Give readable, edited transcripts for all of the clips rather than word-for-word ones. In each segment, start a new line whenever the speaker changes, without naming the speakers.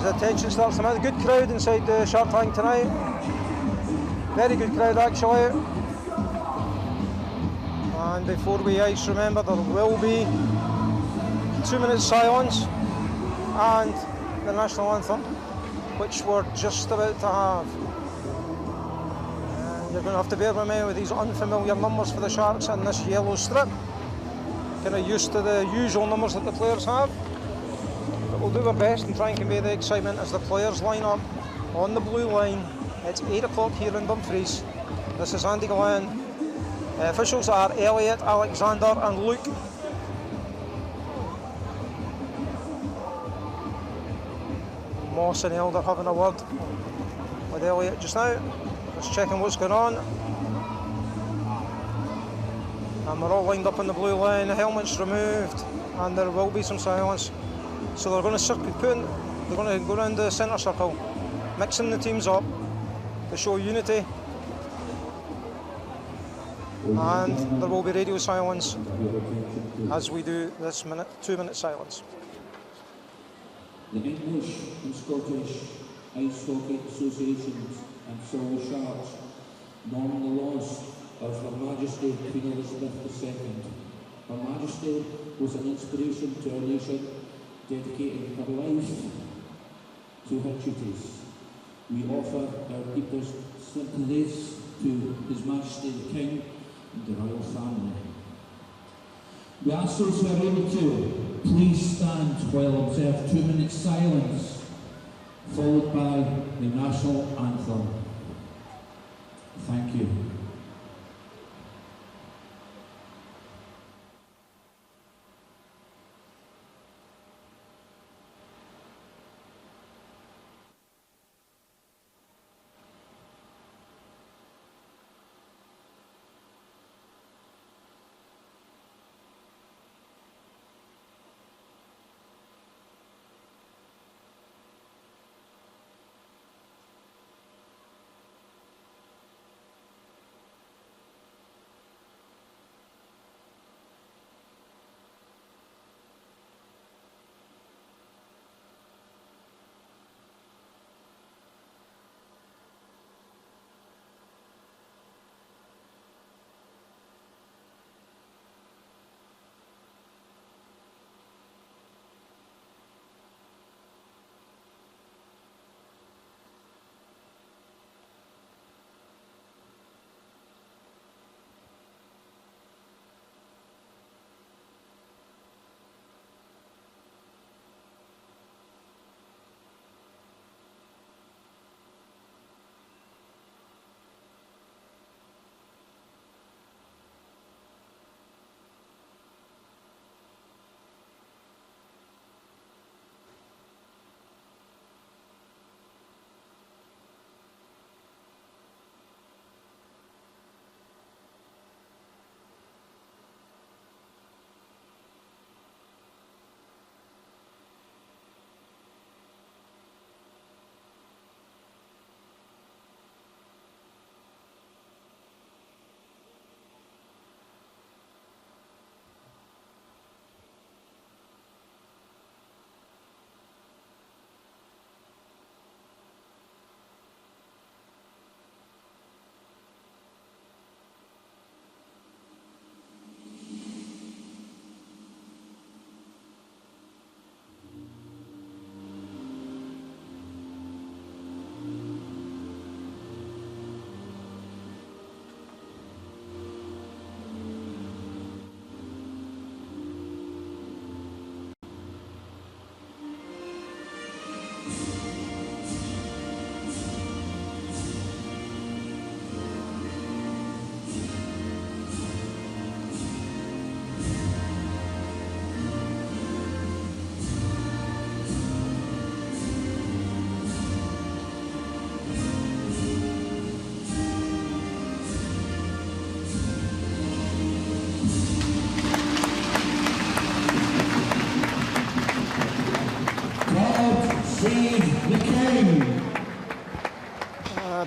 the tension starts to mount. Good crowd inside the Shark Tank tonight. Very good crowd actually. And before we ice, remember there will be 2 minutes silence and the national anthem, which we're just about to have. And you're going to have to bear with me with these unfamiliar numbers for the Sharks in this yellow strip. Kind of used to the usual numbers that the players have. But we'll do our best and try and convey the excitement as the players line up on the blue line. It's 8 o'clock here in Dumfries. This is Andy Glenn. Officials are Elliot, Alexander and Luke. Moss and Elder having a word with Elliot just now. Just checking what's going on. And we're all lined up on the blue line, the helmets removed, and there will be some silence. So they're going to they're going to go around the centre circle, mixing the teams up to show unity. And there will be radio silence as we do this 2 minute silence.
The English and Scottish Ice Hockey Associations and Solway Sharks mourn the loss of Her Majesty Queen Elizabeth II. Her Majesty was an inspiration to our nation, dedicating her life to her duties. We offer our deepest sympathies to His Majesty the King and the royal family. We ask those who are able to please stand while observe 2 minutes silence, followed by the national anthem. Thank you.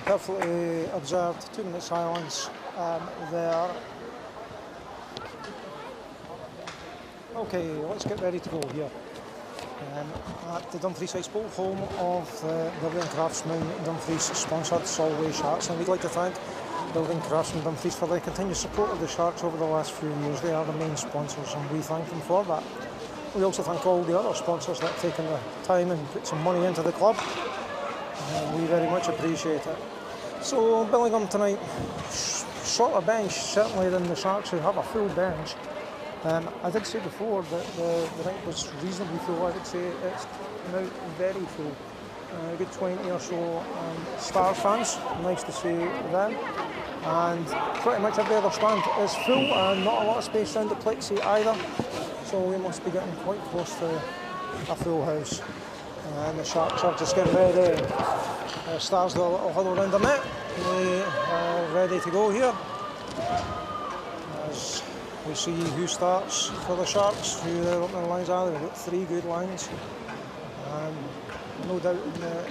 Perfectly observed 2 minute silence there. Okay, let's get ready to go here. At the Dumfries Ice Bowl, home of the Building Craftsman Dumfries sponsored Solway Sharks, and we'd like to thank Building Craftsman Dumfries for their continued support of the Sharks over the last few years. They are the main sponsors and we thank them for that. We also thank all the other sponsors that have taken the time and put some money into the club. We very much appreciate it. So Billingham tonight, shorter bench certainly than the Sharks, who have a full bench. I did say before that the night was reasonably full. I would say it's now very full. A good 20 or so Stars fans, nice to see them. And pretty much every other stand is full and not a lot of space around the plexi either. So we must be getting quite close to a full house. And the Sharks are just getting ready. Stars do a little huddle around the net. They are ready to go here. As we see who starts for the Sharks, who their opening lines are. They've got 3 good lines. No doubt the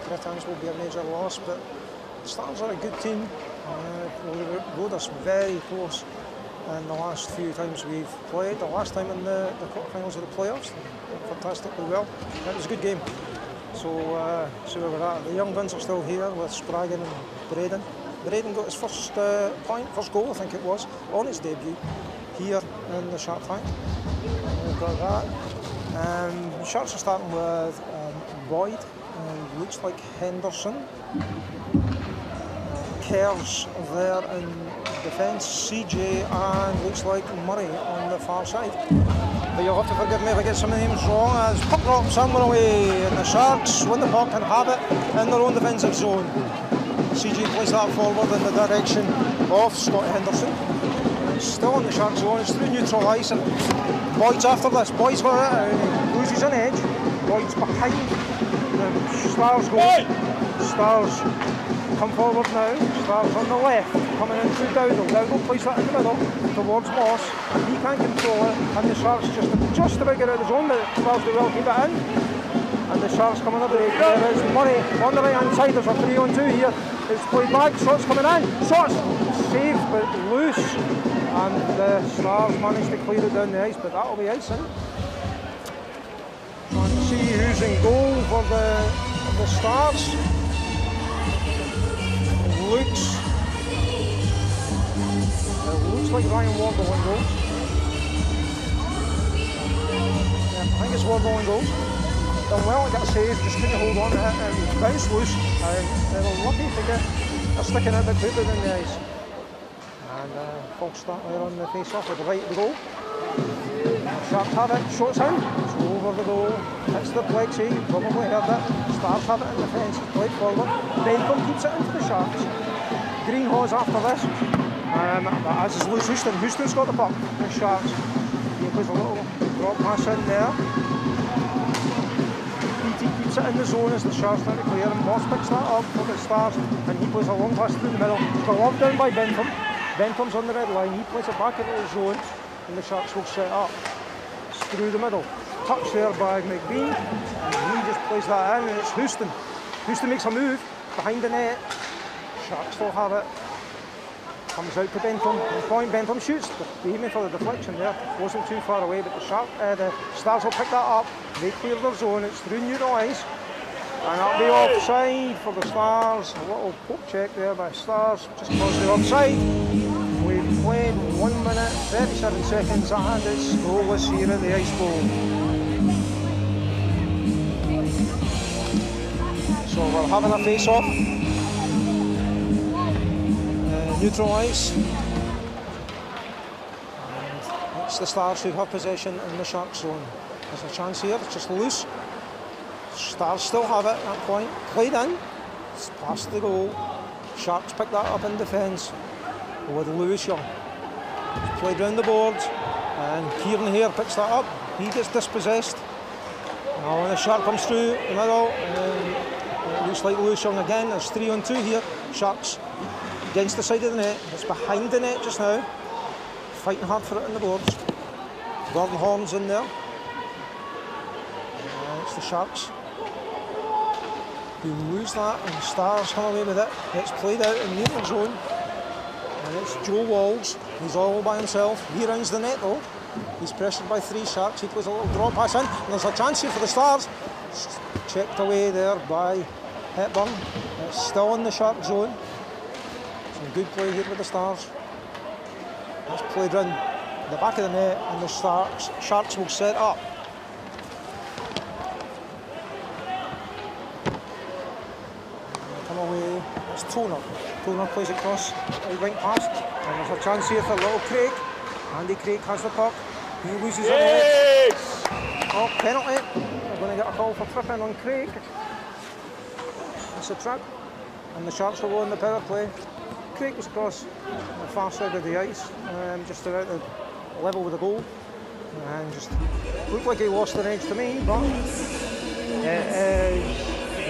Britons will be a major loss, but the Stars are a good team. We rode us very close in the last few times we've played. The last time in the quarterfinals of the playoffs, fantastically well. It was a good game. So where we're at. The young guns are still here with Spraggan and Braden. Braden got his first goal, I think it was, on his debut here in the Shark Tank. We've got that. Sharks are starting with Boyd, looks like Henderson. Kerr's there in defence, CJ, and looks like Murray on the far side. But you'll have to forgive me if I get some of the names wrong, as puck drop somewhere away, and the Sharks win the puck and have it in their own defensive zone. CJ plays that forward in the direction of Scott Henderson. It's still in the Sharks zone, it's through neutral ice, and Boyd's after this. Boyd's got it, and he loses an edge. Boyd's behind the Stars goal. Stars come forward now. Stars on the left, coming in through Dowdle. Dowdle plays that in the middle towards Moss. He can't control it, and the Sharks just about get out of the zone, but Stars do well keep it in. And the Sharks come on the break. There is Murray on the right hand side. There's a 3-on-2 here. It's played back. Shots coming in. Shots saved but loose. And the Stars managed to clear it down the ice, but that'll be icing. Trying to see who's in goal for the Stars. It looks like Ryan Wardle in goals. Yeah, I think it's Wardle in goals. Done well, got a save, just couldn't hold on to it, and it bounced loose. They were lucky to get a sticking out, but put it in the ice. And Falk start there on the face-off with the right of the goal. Sharks have it, shots in, it's over the goal, hits the plexi, you probably heard it. Stars have it in defence, it's played forward. Bentham keeps it into the Sharks. Greenhaw's after this, but as is Lewis Houston. Houston's got the puck, the Sharks. He plays a little drop pass in there. Keeps it in the zone as the Sharks trying to clear, and Moss picks that up for the Stars, and he plays a long pass through the middle. It's got lobbed down by Bentham. Bentham's on the red line, he plays it back into the zone, and the Sharks will set up. It's through the middle. Touch there by McBean, and he just plays that in, and it's Houston. Houston makes a move behind the net. Sharks still have it. Comes out to Bentham. On point, Bentham shoots. Aiming for the deflection there. Wasn't too far away, but the Stars will pick that up. They clear their zone. It's through neutral ice. And that'll be offside for the Stars. A little poke check there by Stars. Just across the offside. We've played 1 minute, 37 seconds, and it's goalless here at the Ice Bowl. So we're having a face-off. Neutral ice. And it's the Stars who have possession in the Sharks zone. There's a chance here, it's just loose. Stars still have it at that point. Played in, it's past the goal. Sharks pick that up in defence with Lewis Young. It's played round the boards, and Kieran Hare picks that up. He gets dispossessed. Now when the Shark comes through the middle, it looks like Lewis Young again. There's 3-on-2 here. Sharks against the side of the net. It's behind the net just now. Fighting hard for it in the boards. Gordon Horn's in there. It's the Sharks who lose that, and the Stars come away with it. It's played out in neutral zone, and it's Joe Walls. He's all by himself. He rounds the net though. He's pressured by 3 Sharks. He plays a little draw pass in, and there's a chance here for the Stars. Checked away there by Hepburn. It's still in the Shark zone. Some good play here with the Stars. It's played round the back of the net, and the Sharks will set up. Come away. It's Toner. Toner plays it across. Right past, and there's a chance here for little Craig. Andy Craig has the puck. He loses it. Oh, penalty. They're going to get a call for tripping on Craig. It's a trip, and the Sharks will go on the power play. Craig was across the far side of the ice, just about the level with the goal, and just looked like he lost an edge to me, but it is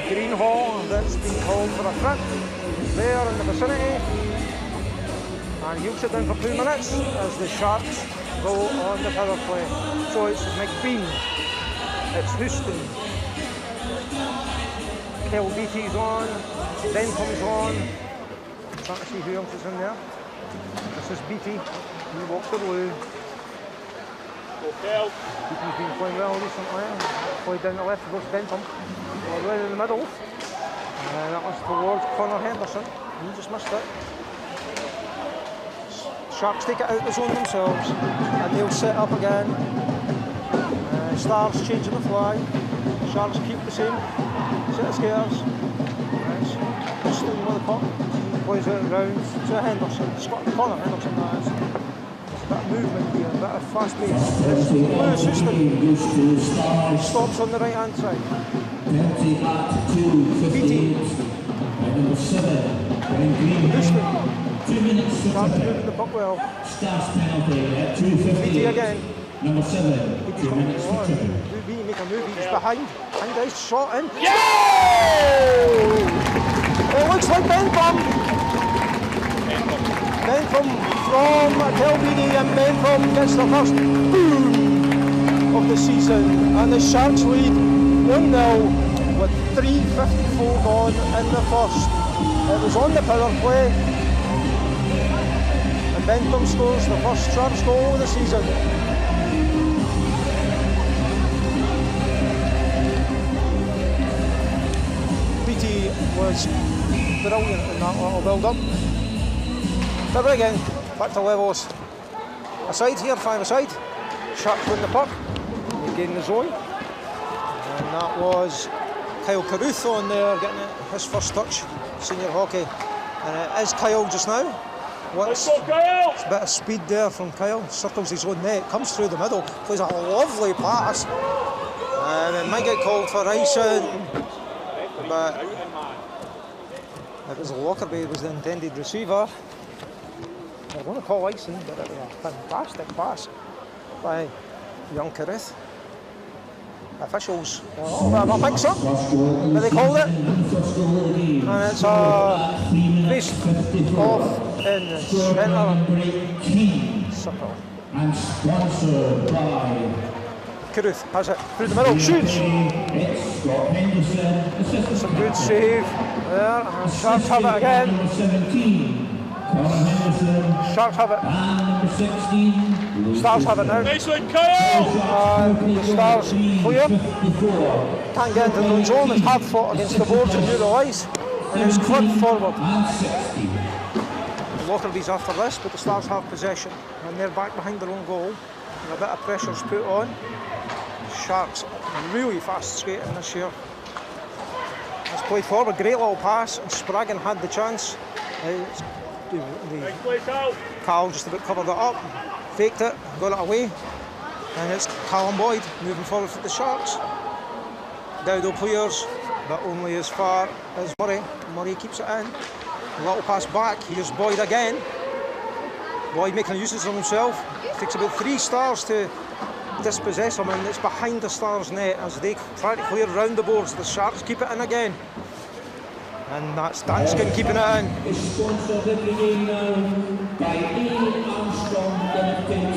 Greenhall that's been called for a trip. He's there in the vicinity, and he'll sit down for 2 minutes as the Sharks go on the power play. So it's McBean, it's Houston, Kel Beatty's on, Bentham's on. I'm trying to see who else is in there. This is Beatty, he walks the blue. Beatty's been playing well recently. Played down the left towards Bentham, or right in the middle. And that was towards Connor Henderson. He just missed it. Sharks take it out the zone themselves, and they'll set up again. Stars changing the flag. Sharks keep the same set of skares. Still with the puck. Plays it round to Henderson. Connor Henderson, that is. There's a bit of movement here, a bit of fast pace. Lewis Houston stops on the right hand side. Beatty. Houston.
2 minutes.
Sharks moving the puck well.
Stars penalty at 2:58.
Beatty again.
Number 7. 2 minutes to turn.
Beatty make a move. He's behind. And ice shot in. It looks like Bentham. Bentham from Telbeedy, and Bentham gets the first boom of the season. And the Sharks lead 1-0 with 3:54 gone in the first. It was on the power play. And Bentham scores the first Sharks goal of the season. Beatty was brilliant in that little build-up. But again, back to levels. Aside here, 5 aside. Sharks win the puck. They gain the zone. And that was Kyle Carruth on there, getting his first touch, senior hockey. And it is Kyle just now. Let's go, Kyle! It's a bit of speed there from Kyle. Circles his own net, comes through the middle, plays a lovely pass. And it might get called for icing. But it was Lockerbie was the intended receiver. They're going to call icing, but it was a fantastic pass by young Carruth. Officials a little bit of a mix-up, but they called it. And it's a face off in the centre circle.
And sponsored by
Carruth has it through the middle, shoots. It's a good save there, and Sharks have it again. Sharks have it. Stars have it now.
Nice one, Kyle!
And the Stars clear. Can't get into the own zone. It's hard fought against the boards and neutral ice. And it's clipped forward. Lockerbie's after this, but the Stars have possession. And they're back behind their own goal. And a bit of pressure's put on. Sharks really fast skating this year. It's played forward, great little pass, and Spraggan had the chance. Carl just about covered it up, faked it, got it away, and it's Callum Boyd moving forward for the Sharks. Dowdle clears, but only as far as Murray. Murray keeps it in. A little pass back, here's Boyd again. Boyd making uses of himself. Takes about 3 Stars to dispossess him, and it's behind the Stars net as they try to clear round the boards. The Sharks keep it in again. And that's Danskin keeping it in.
Is sponsored every game now by Ian Armstrong Limited,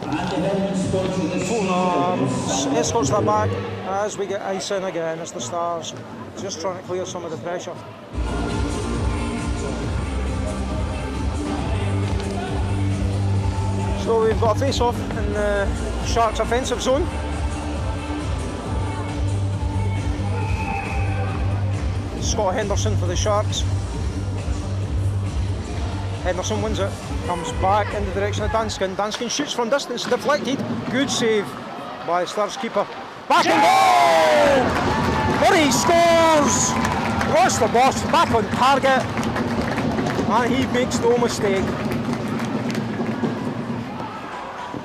and the helmet sponsor this season.
Escorts that back as we get ice in again as the Stars just trying to clear some of the pressure. So we've got a face-off in the Sharks' offensive zone. Scott Henderson for the Sharks. Henderson wins it, comes back in the direction of Danskin. Danskin shoots from distance, deflected. Good save by Stars keeper. Back and goal! Murray scores! Lost the boss, back on target. And he makes no mistake.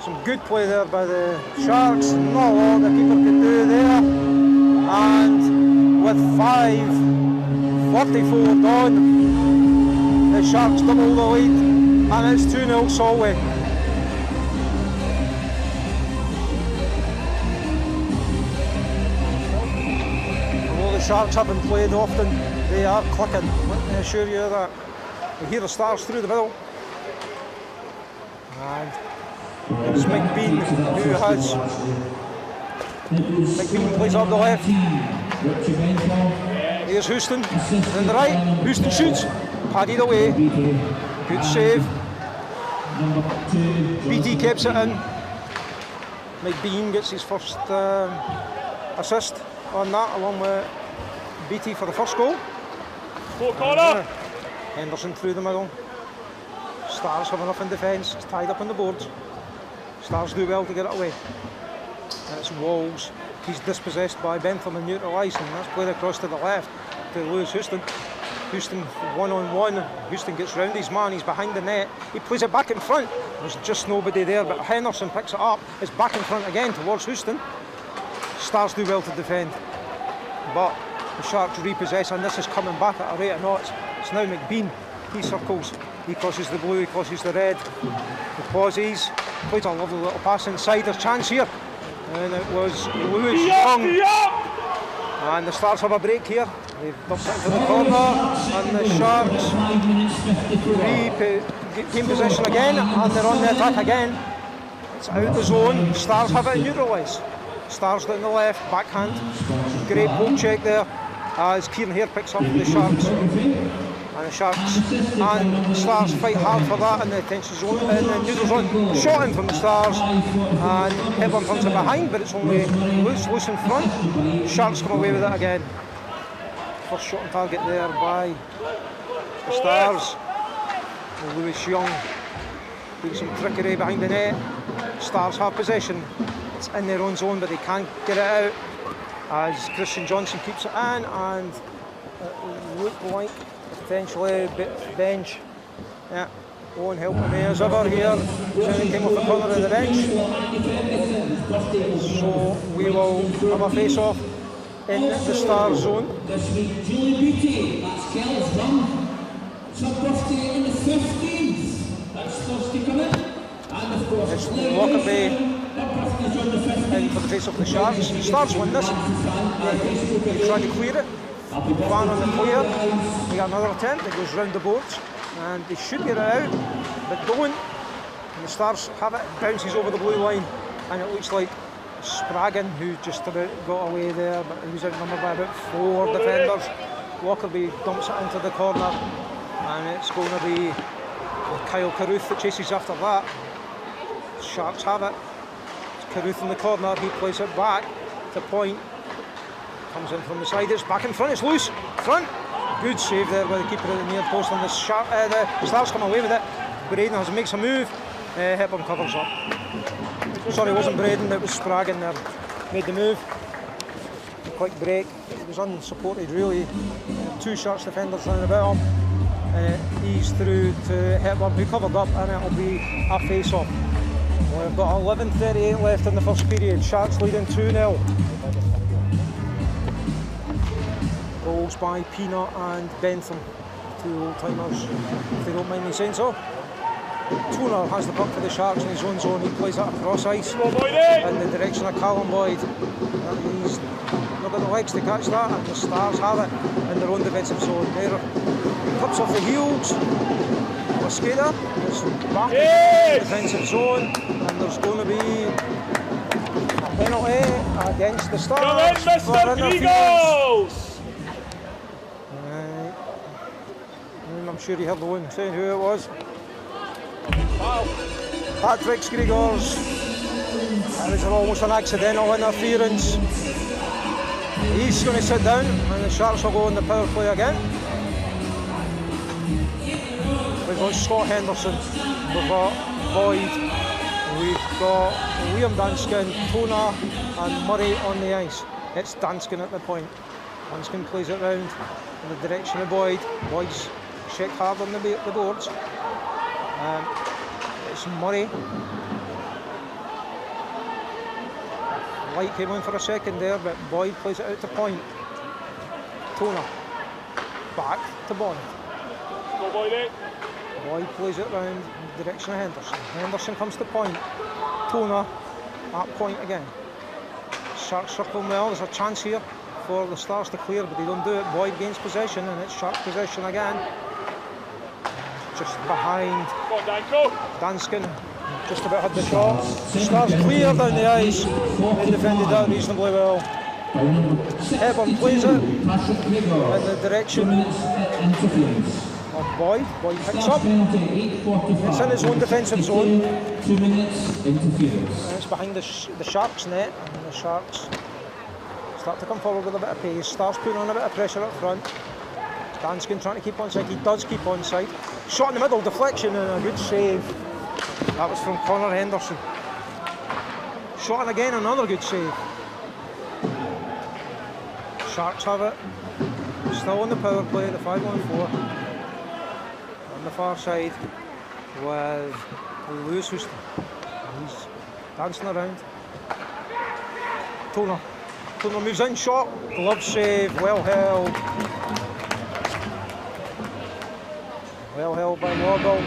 Some good play there by the Sharks. Not a lot the keeper could do there. And with 5:44 gone, the Sharks double the lead. And it's 2-0 Solway. Although the Sharks haven't played often, they are clicking. Let me assure you of that. We hear the Stars through the middle. And it's McBean who has. McBean plays up the left. Here's Houston on the right. Houston shoots. Padded away. Good save. BT keeps it in. McBean gets his first assist on that, along with BT for the first goal.
Corner.
Henderson through the middle. Stars have enough in defence. It's tied up on the boards. Stars do well to get it away. And it's Walls. He's dispossessed by Bentham and neutralised, and that's played across to the left to Lewis Houston. Houston one-on-one. Houston gets round his man. He's behind the net. He plays it back in front. There's just nobody there, but Henderson picks it up. It's back in front again towards Houston. Stars do well to defend, but the Sharks repossess, and this is coming back at a rate of knots. It's now McBean. He circles. He crosses the blue. He crosses the red. He pauses. Plays a lovely little pass inside. There's chance here, and it was Lewis Young. And the Stars have a break here. They've dumped it into the corner, and the Sharks gain possession again, and they're on the attack again. It's out the zone. Stars have it neutralised. Stars down the left, backhand. Great poke check there as Kieran Hare picks up the Sharks. And the Sharks and the Stars fight hard for that in the attention zone, in the neutral zone. Shot in from the Stars, and Hepburn turns it behind, but it's only loose in front. Sharks come away with it again. First shot on target there by the Stars. And Lewis Young doing some trickery behind the net. Stars have possession. It's in their own zone, but they can't get it out as Christian Johnson keeps it in, and it looked like potentially bench. Yeah, Owen helping me as ever here. He came off the corner of the bench. So we will have a face-off in the Star zone.
This week, Julie Beattie, that's Kel's run. It's her birthday on the 15th. That's Thursday coming. And of course,
it's Lockerbie in for the face-off of the Sharks. Stars win this. They try to clear it. Van on the clear. They got another attempt. It goes round the boards, and they should get it out, but don't. And the Stars have it. It bounces over the blue line, and it looks like Spraggan, who just about got away there, but he was outnumbered by about 4 defenders. Lockerbie dumps it into the corner, and it's going to be Kyle Carruth that chases after that. Sharks have it. It's Carruth in the corner. He plays it back to point. Comes in from the side. It's back in front. It's loose. Front. Good save there by the keeper at the near post, and the Stars come away with it. Braden makes a move. Hepburn covers up. Sorry, it wasn't Braden. It was Spraggan there. Made the move. A quick break. It was unsupported really. 2 Sharks defenders running about him. And it eased through to Hepburn, who covered up, and it'll be a face-off. We've got 11:38 left in the first period. Sharks leading 2-0. Goals by Peanut and Bentham, 2 old-timers, if they don't mind me saying so. Toner has the puck for the Sharks in his own zone. He plays that across ice in the direction of Callum Boyd. He's not got the legs to catch that, and the Stars have it in their own defensive zone. There, cups off the heels. A skater is back in the defensive zone, and there's going to be a penalty against the Stars for interference. I'm sure you heard the one saying who it was.
Wow.
Patrick Grigors. That was almost an accidental interference. He's going to sit down and the Sharks will go on the power play again. We've got Scott Henderson, we've got Boyd, we've got Liam Danskin, Tona and Murray on the ice. It's Danskin at the point. Danskin plays it round in the direction of Boyd. Boyd's checked hard on the boards. It's Murray. Light came on for a second there, but Boyd plays it out to point. Tona. Back to Boyd.
Go Boyd.
Boyd plays it round in the direction of Henderson. Henderson comes to point. Tona at point again. Sharks circling well. There's a chance here for the Stars to clear, but they don't do it. Boyd gains possession and it's Sharks possession again. Just behind Danskin. Just about had the shot. The Stars clear down the ice. They defended that reasonably well. Hepburn plays it in the direction of Boyd. Boyd picks up. It's in his own defensive zone.
2 minutes interference.
And it's behind the Sharks net. And the Sharks start to come forward with a bit of pace. Stars putting on a bit of pressure up front. Danskin trying to keep onside. He does keep onside. Shot in the middle, deflection and a good save. That was from Connor Henderson. Shot and again, another good save. Sharks have it. Still on the power play, the 5-on-4. On the far side with Lewis Houston. He's dancing around. Tona moves in, shot, glove save, well held. Well held by Wardle.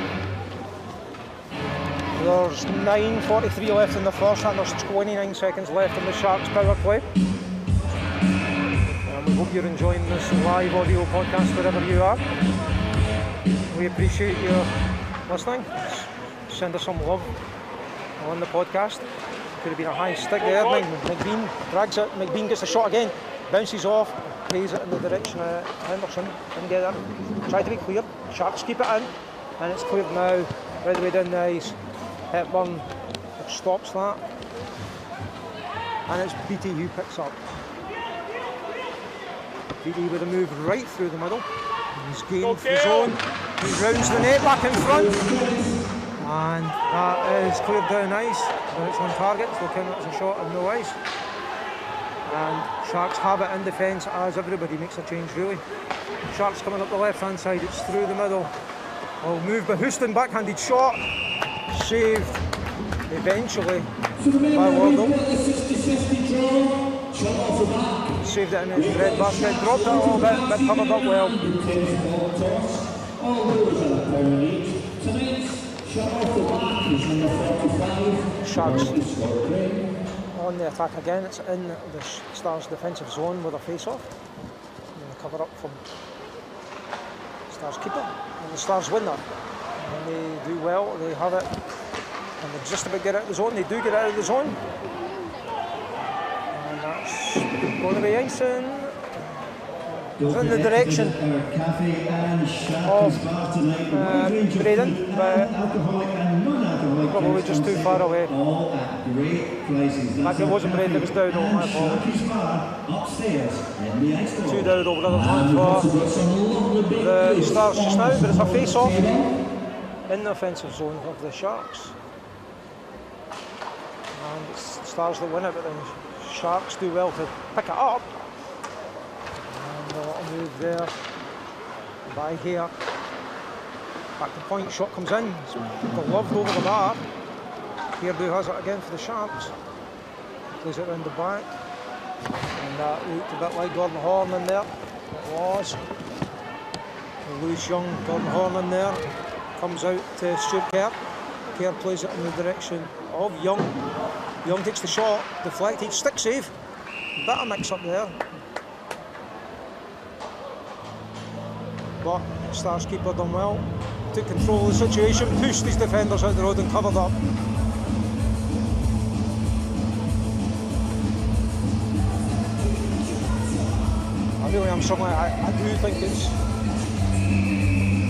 There's 9:43 left in the first and there's 29 seconds left in the Sharks power play. We hope you're enjoying this live audio podcast wherever you are. We appreciate your listening. Send us some love on the podcast. Could have been a high stick there. McBean drags it. McBean gets the shot again. Bounces off. Plays it in the direction of Henderson. Didn't get it. Tried to be clear. Sharks keep it in. And it's cleared now. Right the way down the ice. Hepburn stops that. And it's BT who picks up. BT with a move right through the middle. He's gained the zone. He rounds the net back in front. And that is cleared down ice. When it's on target, so count it as a shot and no ice. And Sharks have it in defence as everybody makes a change really. Sharks coming up the left hand side, it's through the middle. Well, move by Houston, backhanded shot. Saved eventually by Wardle. Saved it in his red basket, dropped it a little bit, but covered up well. Sharks on the attack again. It's in the Stars defensive zone with a face-off. And the cover up from Stars keeper. And the Stars win that. And they do well, they have it. And they just about get out of the zone. They do get out of the zone. And that's going to be icing. It's in the direction of Braden, but probably just too far away. Like it wasn't Braden, it was Dowdall, my apologies. 2 Dowdall brothers on for the Stars just now, but it's a face-off in the offensive zone of the Sharks. And it's the Stars that win it, but the Sharks do well to pick it up. A little move there by here. Back to point, shot comes in. It's gloved over the bar. Hairdo has it again for the Sharks. Plays it round the back. And that looked a bit like Gordon Horn in there. It was. Lewis Young, Gordon Horn in there. Comes out to Stuart Kerr. Kerr plays it in the direction of Young. Young takes the shot, deflected, stick save. Bit of mix up there. But Stars keeper done well, took control of the situation, pushed these defenders out the road and covered up. I really am struggling. I do think it's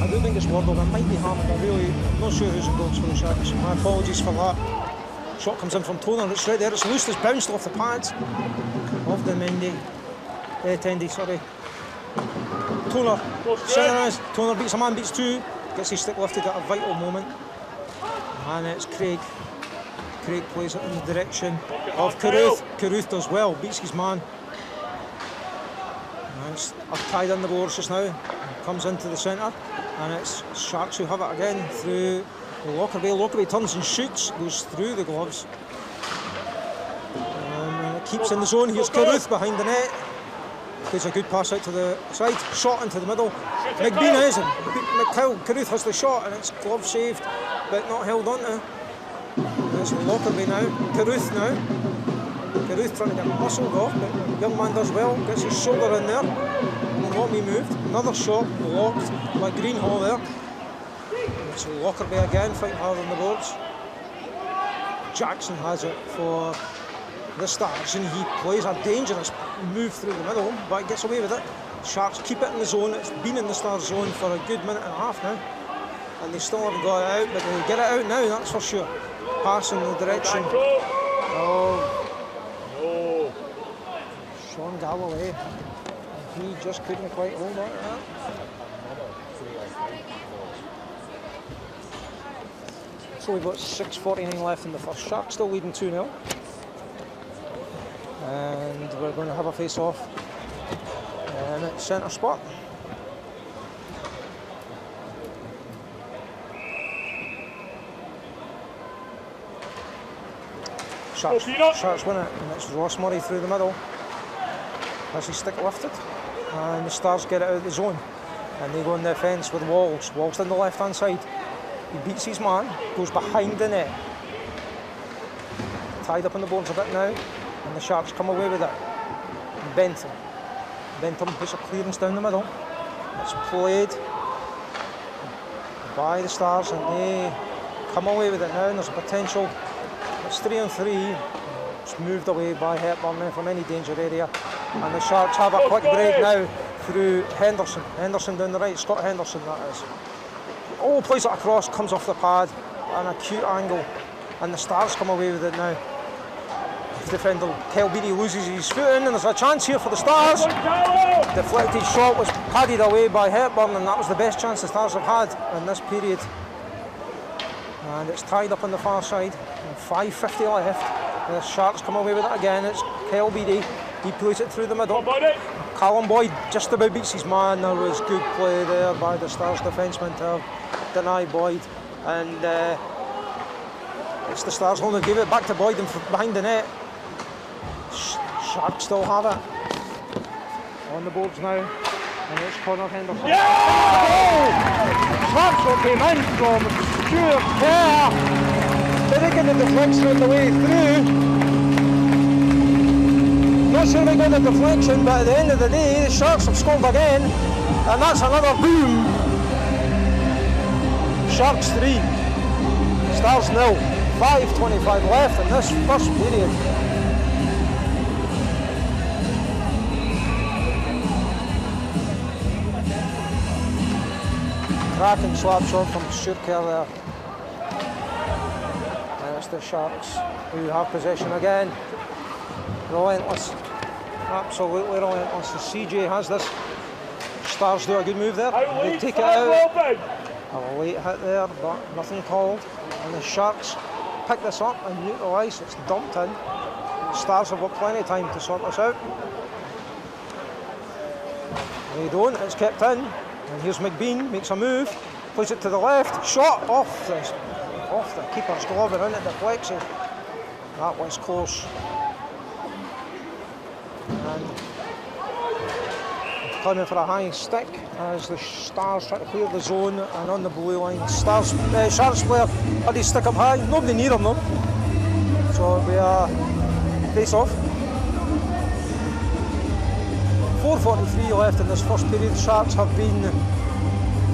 I do think it's Wardle. It might be Hammond. I'm really not sure who's in goals for the Sharks. My apologies for that. Shot comes in from Toner. It's right there. It's loose. It's bounced off the pads of the Tendy, sorry. Toner. Toner beats a man, beats two. Gets his stick lifted at a vital moment. And it's Craig. Craig plays it in the direction of Carruth. Carruth does well, beats his man. And it's tied in the boards just now. Comes into the centre, and it's Sharks who have it again through Lockerbie. Lockerbie turns and shoots, goes through the gloves. And it keeps in the zone. Here's Carruth behind the net. Plays a good pass out to the side. Shot into the middle. McBean is, and Carruth has the shot, and it's glove saved, but not held on to. It's Lockerbie now, Carruth now. Carruth trying to get muscled off, but the young man does well, gets his shoulder in there, will not be moved. Another shot blocked by Greenhall there. It's Lockerbie again, fighting hard on the boards. Jackson has it for the Stars, and he plays a dangerous move through the middle, but gets away with it. Sharks keep it in the zone. It's been in the Stars zone for a good minute and a half now, and they still haven't got it out, but they get it out now, that's for sure. Pass in the direction of Sean Galloway. He just couldn't quite hold on to that. So we've got 6:49 left in the first. Sharks still leading 2-0. And we're going to have a face-off in at centre spot. Sharks win it, and it's Ross Murray through the middle. Has his stick lifted, and the Stars get it out of the zone, and they go on the offence with Walsh. Walsh on the left hand side. He beats his man, goes behind the net. Tied up on the boards a bit now, and the Sharks come away with it. Bentham puts a clearance down the middle. It's played by the Stars, and they come away with it now, and there's a potential. It's 3-on-3. It's moved away by Hepburn from any danger area, and the Sharks have a quick break now through Henderson. Henderson down the right, Scott Henderson that is. Oh, plays it across, comes off the pad, an acute angle, and the Stars come away with it now. Defender Kyle Beattie loses his foot in, and there's a chance here for the Stars. Deflected shot was padded away by Hepburn, and that was the best chance the Stars have had in this period. And it's tied up on the far side, and 5:50 left. The Sharks come away with it again. It's Kyle Beattie. He plays it through the middle. Callum Boyd just about beats his man. There was good play there by the Stars defenceman to deny Boyd, and it's the Stars only give it back to Boyd and behind the net. Sharks still have it on the boards now, and it's Connor Henderson. Oh! Sharks what came in from Stuart Kerr. Didn't get the deflection on the way through. Not sure they got the deflection, but at the end of the day, the Sharks have scored again, and that's another boom. Sharks 3, Stars 0. 5:25 left in this first period. Cracking slap shot from Stuart there. And it's the Sharks who have possession again. Relentless. Absolutely relentless. The CJ has this. Stars do a good move there. They take it out. A late hit there, but nothing called. And the Sharks pick this up and neutralise. It's dumped in. The Stars have got plenty of time to sort this out. They don't. It's kept in. And here's McBean, makes a move, plays it to the left, shot off the keeper's glove and in it deflects it. That was close. And climbing for a high stick as the Stars try to clear the zone, and on the blue line, Sharks player had his stick up high, nobody near him though. So we are face off. 4:43 left in this first period. Sharks have been,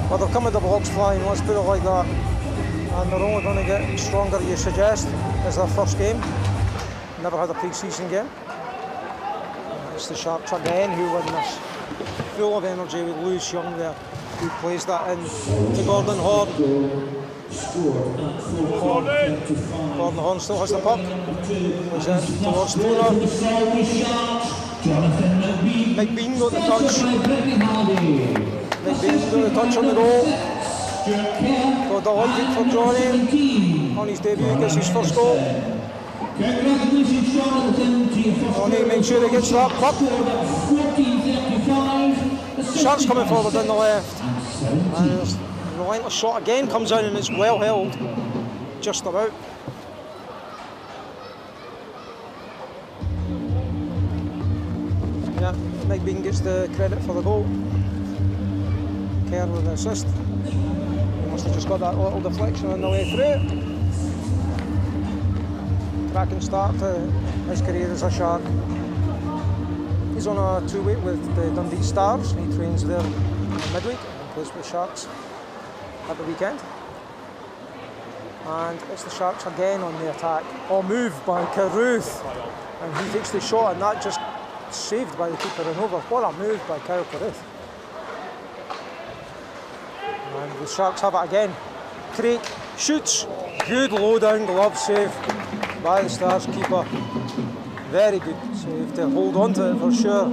well, they've come with the blocks flying, let's put it like that. And they're only going to get stronger, you suggest, as their first game. Never had a pre-season game. It's the Sharks again who win this. Full of energy with Lewis Young there. who plays that in to Gordon Horn. Gordon Horn still has the puck. Plays it towards Toner. McBean got the touch. McBean got the touch on the goal. Got the logic for Johnny. On his debut, gets his first goal. Johnny makes sure he gets that puck. Sharks coming forward on the left. And there's a relentless shot again comes in and it's well held. Just about. Yeah, Mike Bean gets the credit for the goal. Kerr with the assist. He must have just got that little deflection on the way through. Cracking start to his career as a Shark. He's on a two-week with the Dundee Stars. He trains there midweek and plays with Sharks at the weekend. And it's the Sharks again on the attack. Oh, move by Carruth. And he takes the shot and that just saved by the keeper and over. What a move by Kyle Carruth. And the Sharks have it again. Craig shoots. Good low down glove save by the Stars keeper. Very good save to hold on to it for sure.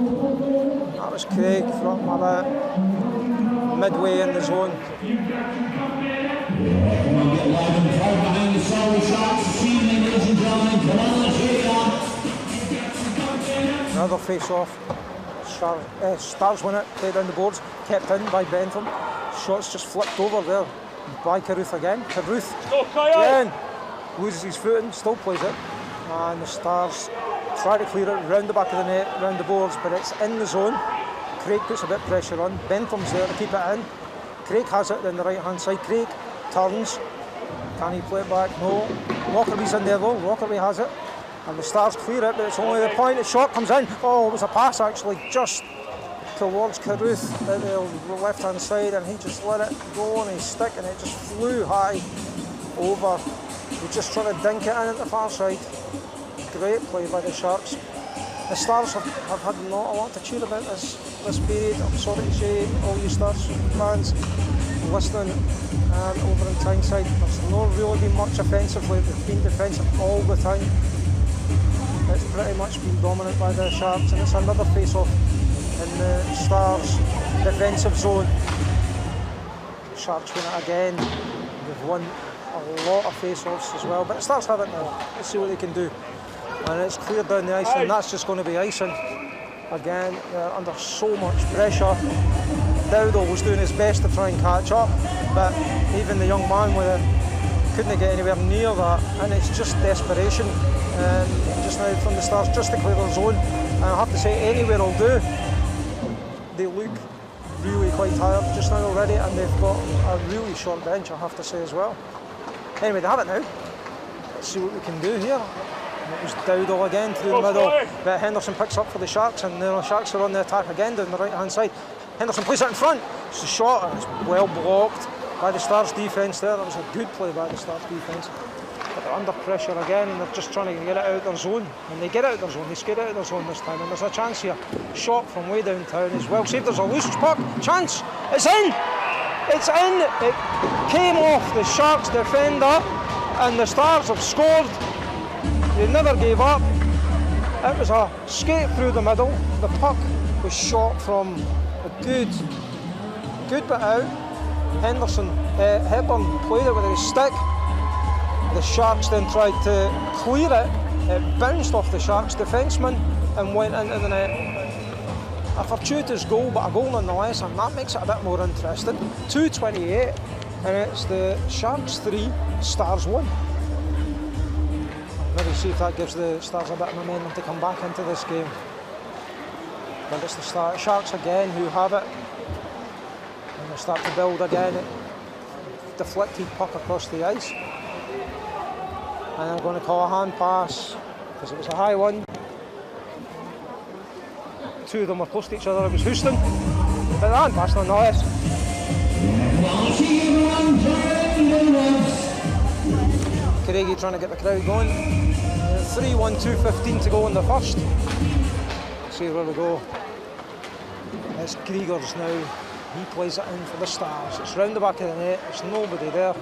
That was Craig from about midway in the zone.
Come on, get live and proud behind the Solway Sharks this evening, ladies and gentlemen. Come on, let's hear it.
Another face-off. Stars win it, played down the boards, kept in by Bentham. Shots just flipped over there by Carruth again. Carruth again loses his footing, still plays it. And the Stars try to clear it round the back of the net, round the boards, but it's in the zone. Craig puts a bit of pressure on. Bentham's there to keep it in. Craig has it on the right-hand side. Craig turns. Can he play it back? No. Lockerbie's in there though. Lockerbie has it. And the Stars clear it, but it's only the point. The shot comes in. Oh, it was a pass actually just towards Carruth at the left-hand side, and he just let it go on his stick, and it just flew high over. He's just trying to dink it in at the far side. Great play by the Sharks. The Stars have had not a lot to cheer about this period. I'm sorry to say, all you Stars fans listening over in Tyneside, there's not really been much offensively. They've been defensive all the time. It's pretty much been dominant by the Sharks, and it's another face-off in the Stars' defensive zone. Sharks win it again. They've won a lot of face-offs as well, but the Stars have it now. Let's see what they can do. And it's cleared down the ice, and that's just going to be icing. Again, they're under so much pressure. Dowdall was doing his best to try and catch up, but even the young man with it couldn't get anywhere near that, and it's just desperation just now from the Stars just to clear their zone. And I have to say, anywhere will do. They look really quite tired just now already, and they've got a really short bench, I have to say as well. Anyway, they have it now. Let's see what we can do here. It was Dowdall again through the middle, but Henderson picks up for the Sharks, and the Sharks are on the attack again down the right-hand side. Henderson plays it in front. It's a shot, and it's well blocked by the Stars defence there. That was a good play by the Stars defence. But they're under pressure again, and they're just trying to get it out of their zone. And they get out of their zone, they skate out of their zone this time, and there's a chance here. Shot from way downtown as well. Saved, there's a loose puck. Chance! It's in! It's in! It came off the Sharks defender, and the Stars have scored. They never gave up. It was a skate through the middle. The puck was shot from a good bit out. Hepburn played it with his stick. The Sharks then tried to clear it. It bounced off the Sharks defenceman and went into the net. A fortuitous goal, but a goal nonetheless, and that makes it a bit more interesting. 2:28, and it's the Sharks 3, Stars 1. Maybe see if that gives the Stars a bit of momentum to come back into this game. But it's the Sharks again who have it. And they start to build again. Deflected puck across the ice. And I'm going to call a hand pass because it was a high one. Two of them were close to each other. It was Houston. But the hand pass nonetheless. Craigie trying to get the crowd going. 3-1, 2:15 to go in the first. Let's see where we go. It's Grieger's now He plays it in for the Stars. It's round the back of the net, there's nobody there,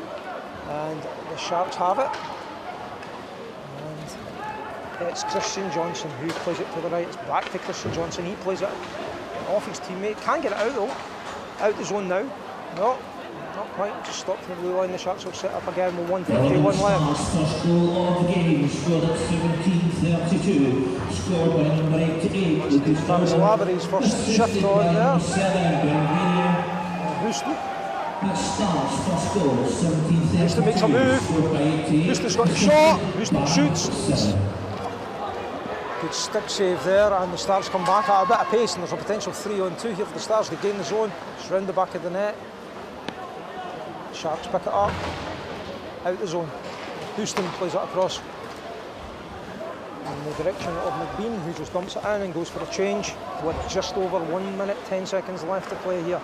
and the Sharks have it. And it's Christian Johnson who plays it to the right. It's back to Christian Johnson. He plays it off his teammate. Can't get it out though. Out the zone now. No, not quite. Just stopped from the blue line. The Sharks will set up again with 1:51 left.
First goal of the game, scored at 17:32, scored by number 88.
Travis Lavery's first shift on there. Houston.
That starts first goal, 17:32.
Houston makes a move. Houston's got the shot. Houston shoots. Good stick save there, and the Stars come back at a bit of pace, and there's a potential 3-on-2 here for the Stars. They gain the zone. It's round the back of the net. Sharks pick it up. Out the zone. Houston plays it across in the direction of McBean, who just dumps it in and goes for a change with just over 1 minute 10 seconds left to play here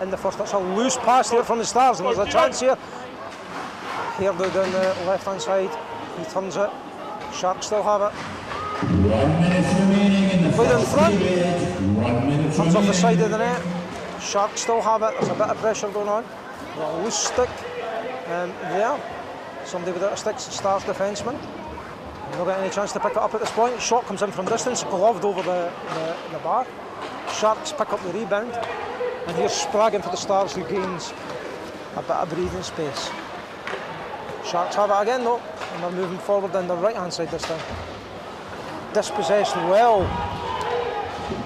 in the first. That's a loose pass here from the Stars, and there's a chance here. Hairdo down the left hand side. He turns it. Sharks still have it.
1 minute remaining in the
Played in
first
front.
period. 1 minute
Comes off the
remaining.
side of the net. Sharks still have it. There's a bit of pressure going on. A loose stick there. Somebody without a stick, Stars defenseman. Not got any chance to pick it up at this point. Shot comes in from distance, gloved over the bar. Sharks pick up the rebound. And here's Spraggin for the Stars, who gains a bit of breathing space. Sharks have it again though, and they're moving forward on the right hand side this time. Dispossessed well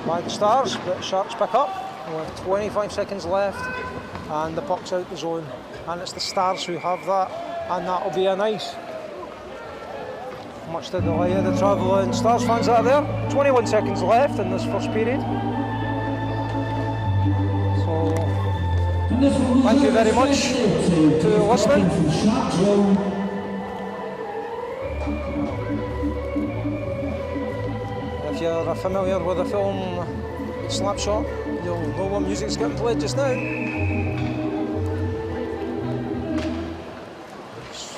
by the Stars, but Sharks pick up with 25 seconds left, and the puck's out the zone, and it's the Stars who have that, and that'll be a nice, much to the delight of the travelling Stars fans that are there. 21 seconds left in this first period. So thank you very much to listening. If you're familiar with the film Slapshot, you'll know what music's getting played just now.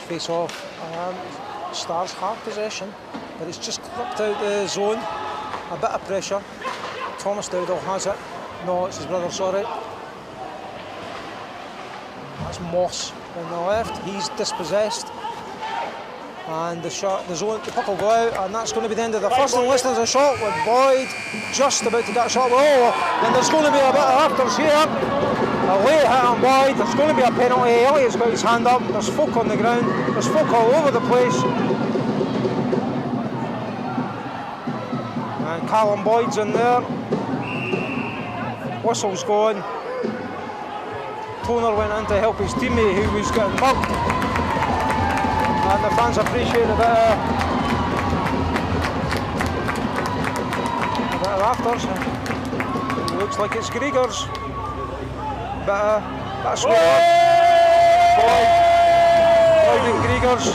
Face off. Stars have possession, but it's just clipped out the zone. A bit of pressure. Thomas Dowdall has it. No, it's his brother, sorry. That's Moss on the left. He's dispossessed. And the puck will go out, and that's going to be the end of the first, unless there's a shot with Boyd just about to get a shot. Then there's going to be a bit of afters here. A late hit on Boyd. There's going to be a penalty. Elliott's got his hand up. There's folk on the ground. There's folk all over the place. And Callum Boyd's in there. Whistle's gone. Toner went in to help his teammate who was getting mugged. And the fans appreciate a bit of afters. It looks like it's Grieger's. Bit of swear. Boyd and Grieger's.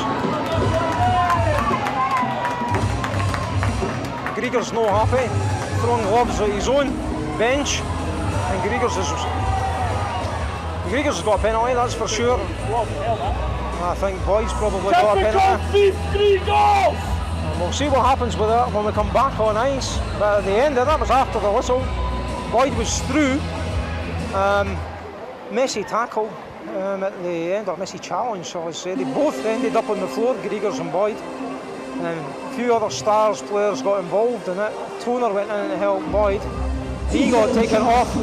Grieger's no happy. Throwing gloves at his own bench. And Grieger's has got a penalty, that's for sure. I think Boyd's probably got a penalty. And we'll see what happens with that when we come back on ice. But at the end of that was after the whistle. Boyd was through. Messy tackle at the end, or messy challenge, shall I say. They both ended up on the floor, Griegers and Boyd. And a few other Stars players got involved in it. Toner went in to help Boyd. He got taken off.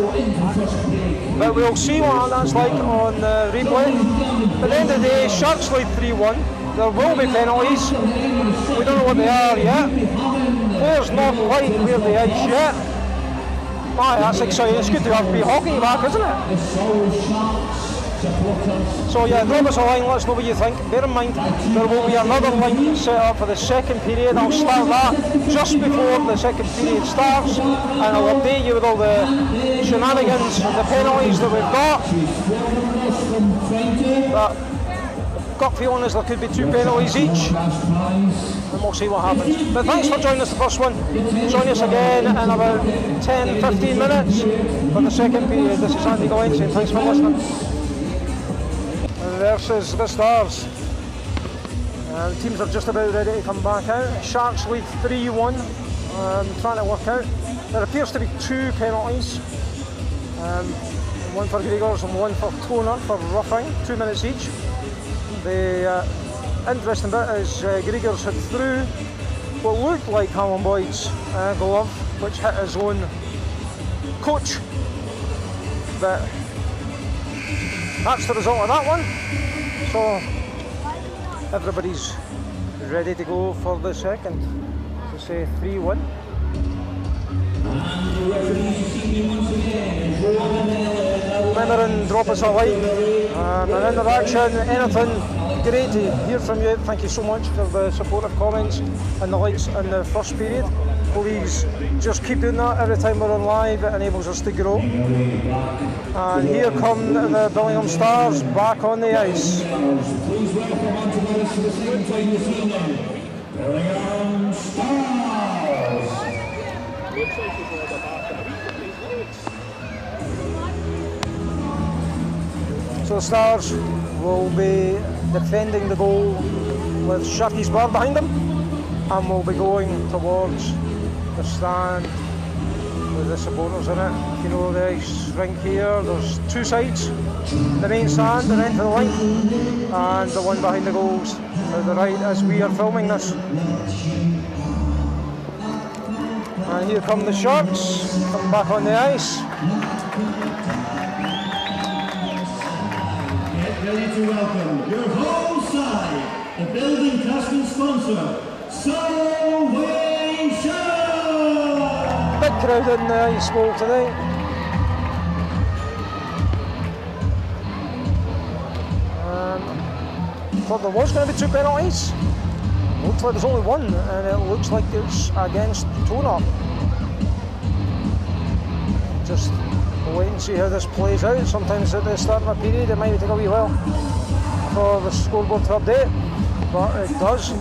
But we'll see what that's like on the replay. At the end of the day, Sharks lead 3-1. There will be penalties. We don't know what they are yet. Players not quite clear the ice yet. Aye, that's exciting. It's good to have beat hockey back, isn't it? So yeah, drop us a line, let us know what you think. Bear in mind, there will be another line set up for the second period. I'll start that just before the second period starts, and I'll update you with all the shenanigans and the penalties that we've got. But gut feeling is there could be 2 penalties each, and we'll see what happens. But thanks for joining us the first one. Join us again in about 10-15 minutes for the second period. This is Andy Gillespie, and thanks for listening. Versus the Stars. The teams are just about ready to come back out. Sharks lead 3-1. Trying to work out. There appears to be 2 penalties. one for Gregors and one for Toner for roughing, 2 minutes each. The interesting bit is Gregors had through what looked like Callum Boyd's glove, which hit his own coach, but that's the result of that one. So everybody's ready to go for the second, to say 3-1. Remember and drop us a like, an interaction, anything, great to hear from you. Thank you so much for the supportive comments and the likes in the first period. Please just keep doing that every time we're on live, it enables us to grow. And here come the Billingham Stars back on the ice.
Please welcome onto the ice for the second time this evening, Billingham Stars.
Looks like he's on the back of the week with his legs.
So the Stars will be defending the goal with Sharky's bar behind them, and will be going towards the stand with the supporters in it. You know, the ice rink here, there's two sides, the main stand, the end of the length, and the one behind the goals to the right as we are filming this. And here come the Sharks, coming back on the ice.
Get ready to welcome your home side, the building trust and sponsor, Solway Show!
Big crowd in the ice bowl tonight. Thought there was going to be 2 penalties. Looks like there's only one, and it looks like it's against Toner. Just wait and see how this plays out. Sometimes at the start of a period it might take a wee while for the scoreboard to update, but it does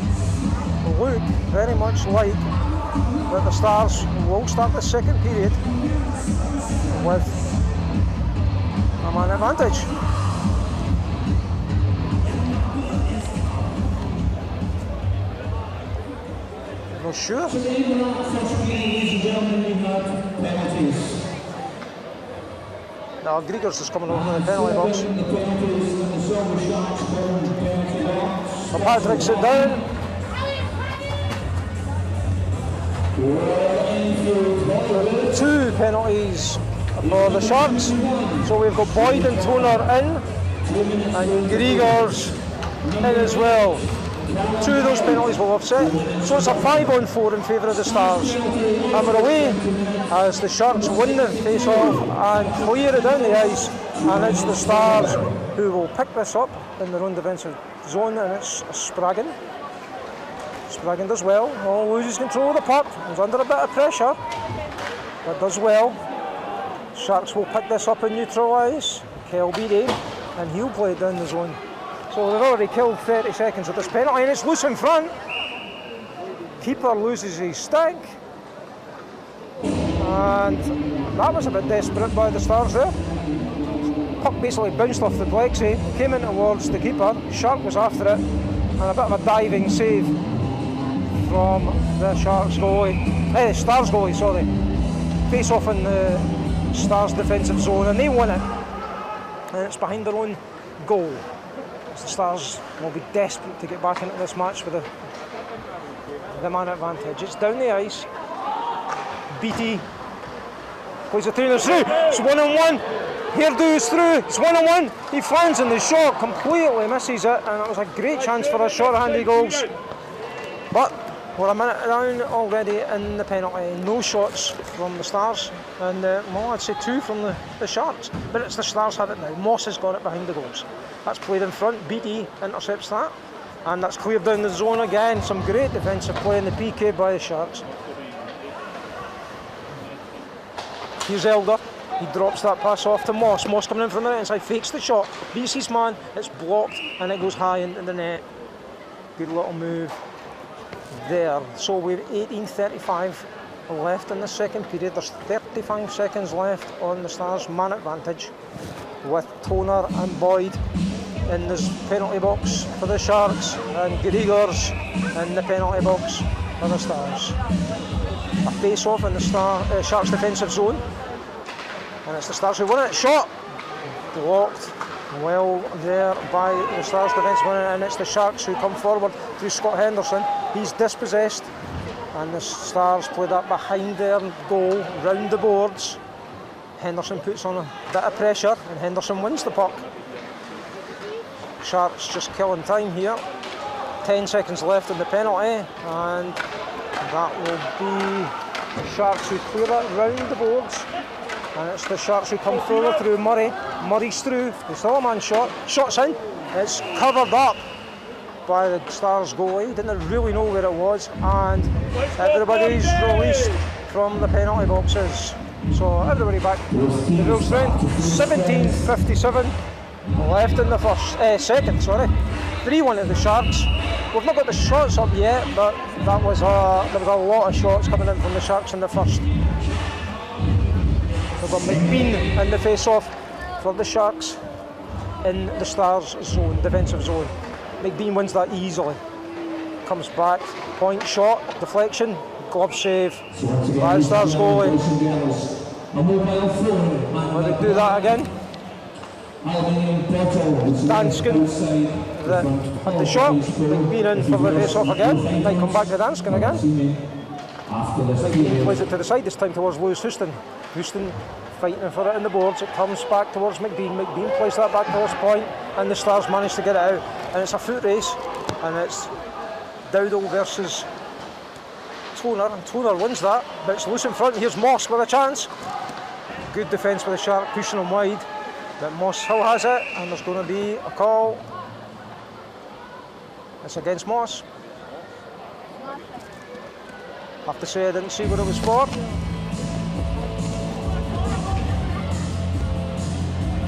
look very much like that the Stars will start the second period with a man advantage. Not sure.
Today we're not first period, ladies and gentlemen, we had penalties.
Now Gregors is coming over to the penalty box.
The penalties and the Silver Sharks come in the penalty box.
So Patrick sit down. Two penalties for the Sharks. So we've got Boyd and Toner in, and Gregors in as well. 2 of those penalties will offset. So it's a 5-on-4 in favour of the Stars. And we're away as the Sharks win the face-off and clear it down the ice. And it's the Stars who will pick this up in their own defensive zone, and it's Spraggan. Spraggan does well. Oh, loses control of the puck. He's under a bit of pressure, but does well. Sharks will pick this up in neutral ice. Kelby, and he'll play it down the zone. So they've already killed 30 seconds of this penalty, and it's loose in front. Keeper loses his stick. And that was a bit desperate by the Stars there. Puck basically bounced off the plexi, came in towards the keeper. Shark was after it, and a bit of a diving save from the Sharks goalie. Stars goalie, sorry. Face off in the Stars defensive zone, and they won it. And it's behind their own goal. The Stars will be desperate to get back into this match with the man advantage. It's down the ice. BT plays the trainers through. It's 1-on-1. Hairdo is through. It's 1-on-1. He flanks in the shot, completely misses it, and it was a great chance for us short-handed goals. But we're a minute down already in the penalty. No shots from the Stars, and well, I'd say 2 from the Sharks. But it's the Stars have it now. Moss has got it behind the goals. That's played in front. BT intercepts that, and that's cleared down the zone again. Some great defensive play in the PK by the Sharks. Here's Elder. He drops that pass off to Moss. Moss coming in from the right inside, fakes the shot, beats his man. It's blocked, and it goes high into the net. Good little move there. So we've 18:35 left in the second period. There's 35 seconds left on the Stars' man advantage, with Toner and Boyd in this penalty box for the Sharks, and Gregors in the penalty box for the Stars. A face-off in the Sharks' defensive zone, and it's the Stars who won it. Shot blocked well there by the Stars defenseman, and it's the Sharks who come forward through Scott Henderson. He's dispossessed, and the Stars play that behind their goal, round the boards. Henderson puts on a bit of pressure, and Henderson wins the puck. Sharks just killing time here. 10 seconds left in the penalty, and that will be the Sharks who clear it round the boards. And it's the Sharks who come forward through Murray. Murray's through. The Solway shot. Shot's in. It's covered up by the Stars goalie. Didn't really know where it was. And everybody's released from the penalty boxes. So everybody back to the full strength. 17:57 left in the second. 3-1 to the Sharks. We've not got the shots up yet, but there was a lot of shots coming in from the Sharks in the first. We've got McBean in the face-off for the Sharks in the Stars zone, defensive zone. McBean wins that easily. Comes back, point shot, deflection, glove save by the Stars goalie. Will they do that again? Danskin had the shot. McBean in for the face-off again. Might come back to Danskin again. McBean plays it to the side, this time towards Lewis Houston. Houston fighting for it in the boards. It comes back towards McBean. McBean plays that back towards point, and the Stars manage to get it out. And it's a foot race, and it's Dowdle versus Toner, and Toner wins that, but it's loose in front. Here's Moss with a chance. Good defence by the Shark, pushing him wide, but Moss still has it, and there's going to be a call. It's against Moss. Have to say I didn't see what it was for.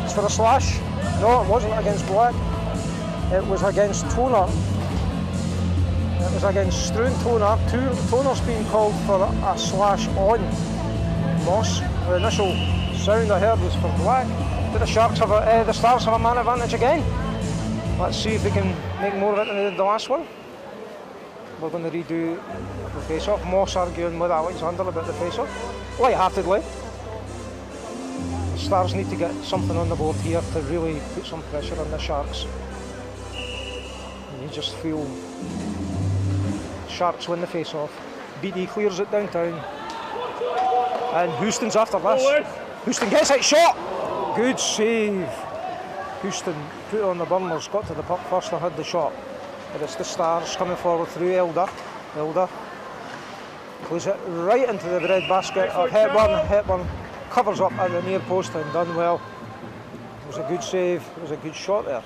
It's for a slash. No, it wasn't against Black. It was against Toner. It was against Struan Toner. Toner's being called for a slash on Moss. The initial sound I heard was for Black. Did the Sharks have the Stars have a man advantage again? Let's see if they can make more of it than they did the last one. We're going to redo the face-off. Moss arguing with Alexander about the face-off. Light-heartedly. The Stars need to get something on the board here to really put some pressure on the Sharks. And you just feel Sharks win the face-off. BD clears it downtown. And Houston's after this. Houston gets it, shot! Good save. Houston put on the burners, got to the puck first and had the shot. But it's the Stars coming forward through Elder. Elder plays it right into the bread basket of Hepburn. Hepburn covers up at the near post and done well. It was a good save, it was a good shot there.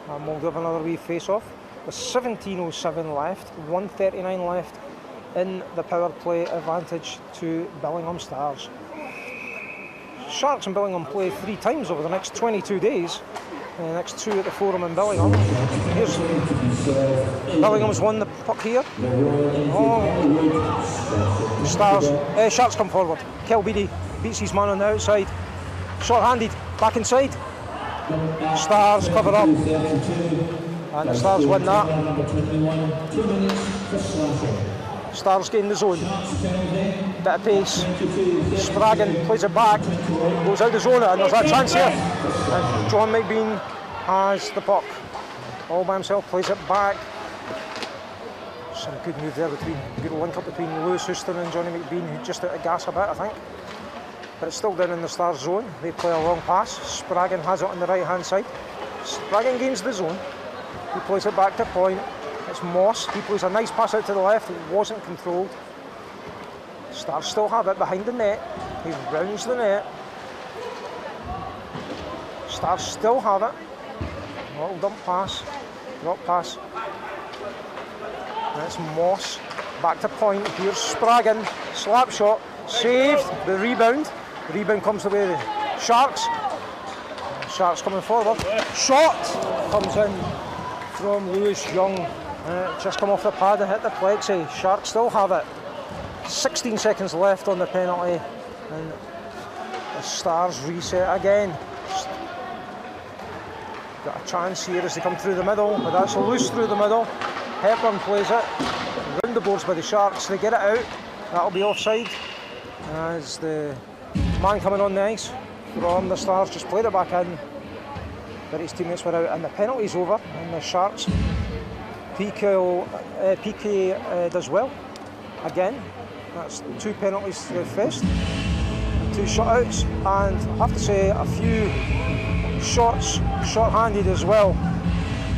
And we'll give another wee face-off. With 17:07 left, 1:39 left in the power play advantage to Billingham Stars. Sharks and Billingham play 3 times over the next 22 days. The next 2 at the Forum in Billingham. Here's Billingham's won the puck here. Oh. Stars, Sharks come forward. Kel Beattie beats his man on the outside. Short-handed, back inside. Stars cover up. And the Stars win that. Stars gain the zone. Bit of pace. Spraggan plays it back. Goes out the zone, and there's that chance here. And John McBean has the puck. All by himself, plays it back. Some good move there good link up between Lewis Houston and Johnny McBean, who just out of gas a bit, I think. But it's still down in the Stars zone. They play a long pass. Spraggan has it on the right hand side. Spraggan gains the zone. He plays it back to point. It's Moss. He plays a nice pass out to the left. It wasn't controlled. Stars still have it behind the net. He rounds the net. Stars still have it. Little dump pass. Drop pass. And it's Moss. Back to point. Here's Spraggan. Slap shot. Saved. The rebound. The rebound comes the way of the Sharks. Sharks coming forward. Shot comes in from Lewis Young. Just come off the pad and hit the plexi. Sharks still have it. 16 seconds left on the penalty, and the Stars reset again. Got a chance here as they come through the middle, but that's loose through the middle. Hepburn plays it. Round the boards by the Sharks. They get it out. That'll be offside. As the man coming on the ice from the Stars, just played it back in, but his teammates were out, and the penalty's over, and the Sharks PK does well again. That's 2 penalties to the fist, 2 shutouts, and I have to say a few shots short-handed as well.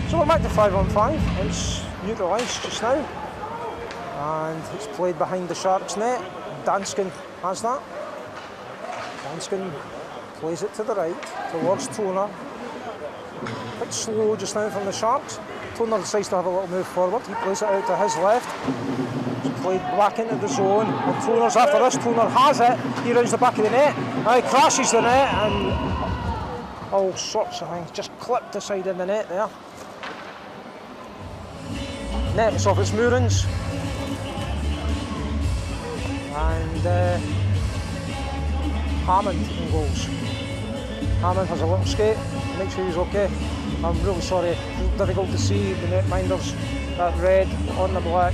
So we're back to 5-on-5. It's neutralised just now, and it's played behind the Sharks net. Danskin has that. Danskin plays it to the right towards Toner. A bit slow just now from the Sharks. Toner decides to have a little move forward. He plays it out to his left. It's played back into the zone, and Toner's after this. Toner has it. He rounds the back of the net. Now he crashes the net, and all sorts of things. Just clipped the side of the net there. Net's off its moorings. And Hammond in goals. Hammond has a little skate, make sure he's okay. I'm really sorry, it's difficult to see the netminders. That red on the black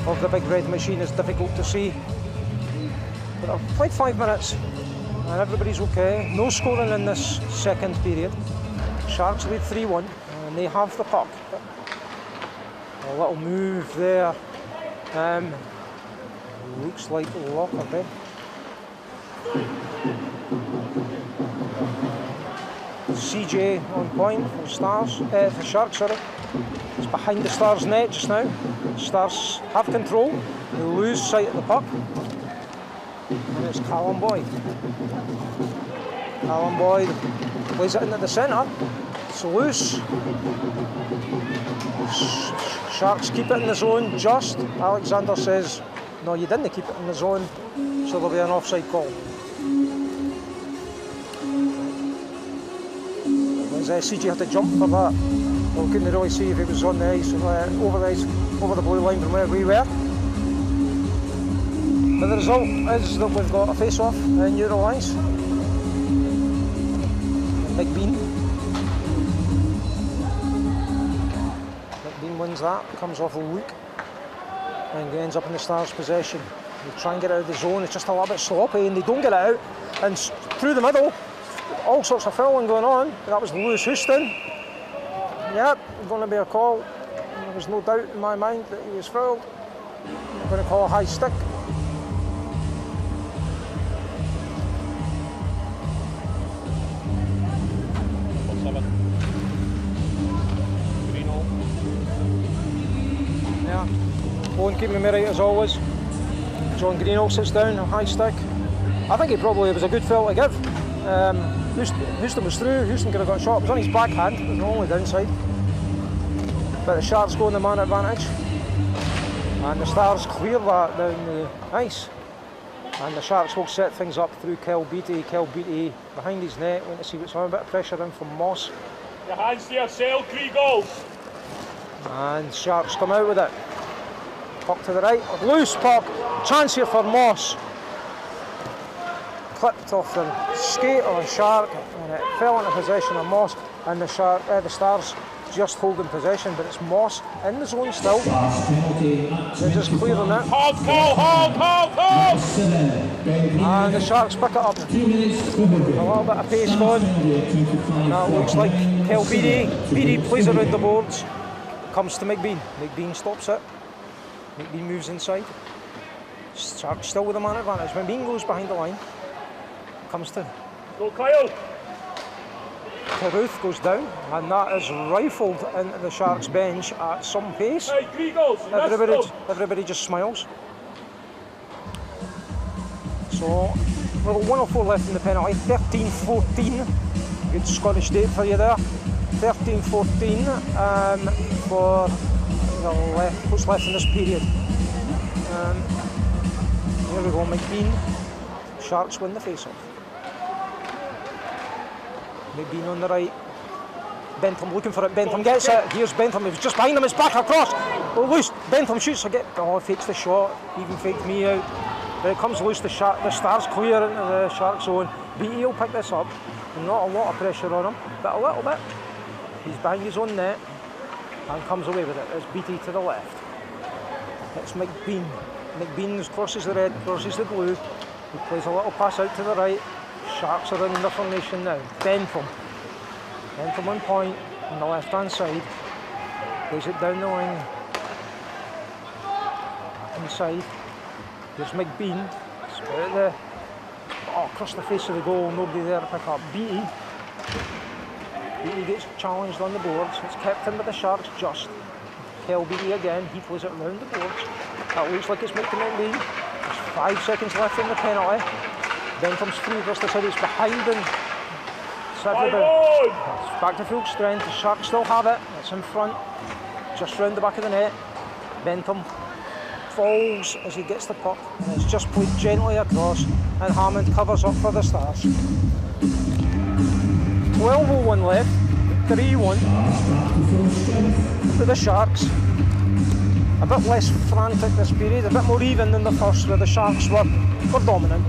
of the big red machine is difficult to see. But I've played 5 minutes and everybody's okay. No scoring in this second period. Sharks lead 3-1 and they have the puck. A little move there. Looks like Lockerbie. CJ on point for the Stars, the Sharks, sorry. It's behind the Stars net just now. Stars have control, they lose sight of the puck. And it's Callum Boyd. Callum Boyd plays it into the centre. It's loose. Sharks keep it in the zone just. Alexander says, no, you didn't keep it in the zone, so there'll be an offside call. CG had to jump for that. Well, we couldn't really see if he was on the ice, over the ice, over the blue line from where we were. But the result is that we've got a face-off in Eurolines. McBean wins that, comes off a look, and ends up in the Stars' possession. They try and get out of the zone, it's just a little bit sloppy, and they don't get it out. And through the middle, all sorts of fouling going on. That was Lewis Houston. Yep, going to be a call. There was no doubt in my mind that he was fouled. I'm going to call a high stick. Yeah, Owen keeping me right as always. John Greenough sits down, a high stick. I think it probably was a good foul to give. Houston was through, Houston could have got a shot. It was on his backhand, it was the only downside. But the Sharks go on the man advantage. And the Stars clear that down the ice. And the Sharks will set things up through Kel Beattie. Kel Beattie behind his net, waiting to see what's on. A bit of pressure in from Moss.
Your hands to yourself, Kriegel.
And Sharks come out with it. Puck to the right, loose puck. Chance here for Moss. Clipped off the skate of a Shark, and it fell into possession of Moss, and the Stars just holding possession, but it's Moss in the zone still. They're just clearing it.
Hold!
And the Sharks pick it up. A little bit of pace going. Now it looks like Kel Beattie. Beattie plays around the boards. Comes to McBean. McBean stops it. McBean moves inside. Sharks still with the man advantage. McBean goes behind the line. Comes to
Go, Kyle!
Carruth goes down, and that is rifled into the Sharks bench at some pace.
Hey, Kriegels!
Everybody just smiles. So, we've got 104 left in the penalty, 13-14. Good Scottish date for you there. 13-14 for what's left in this period. Here we go, McBean. Sharks win the face-off. McBean on the right. Bentham looking for it. Bentham gets it. Here's Bentham. He was just behind him. It's back across. Oh, loose. Bentham shoots. Fakes the shot. Even faked me out. But it comes loose. The Stars clear into the Shark zone. Beattie will pick this up. Not a lot of pressure on him, but a little bit. He's behind his own net and comes away with it. It's Beattie to the left. It's McBean. McBean crosses the red, crosses the blue. He plays a little pass out to the right. Sharks are in the formation now. Bentham. Bentham on point on the left hand side. Plays it down the line. Inside. Here's McBean. Across the face of the goal, nobody there to pick up. Beattie. Beattie gets challenged on the boards. It's kept in by the Sharks just. Kel Beattie again, he plays it round the boards. That looks like it's making McBean. There's 5 seconds left in the penalty. Bentham's free versus the side, it's behind him. It's back to full strength, the Sharks still have it. It's in front, just round the back of the net. Bentham falls as he gets the puck, and it's just played gently across, and Hammond covers up for the Stars. 12:01 left, 3-1 for the Sharks. A bit less frantic this period, a bit more even than the first, where the Sharks were dominant.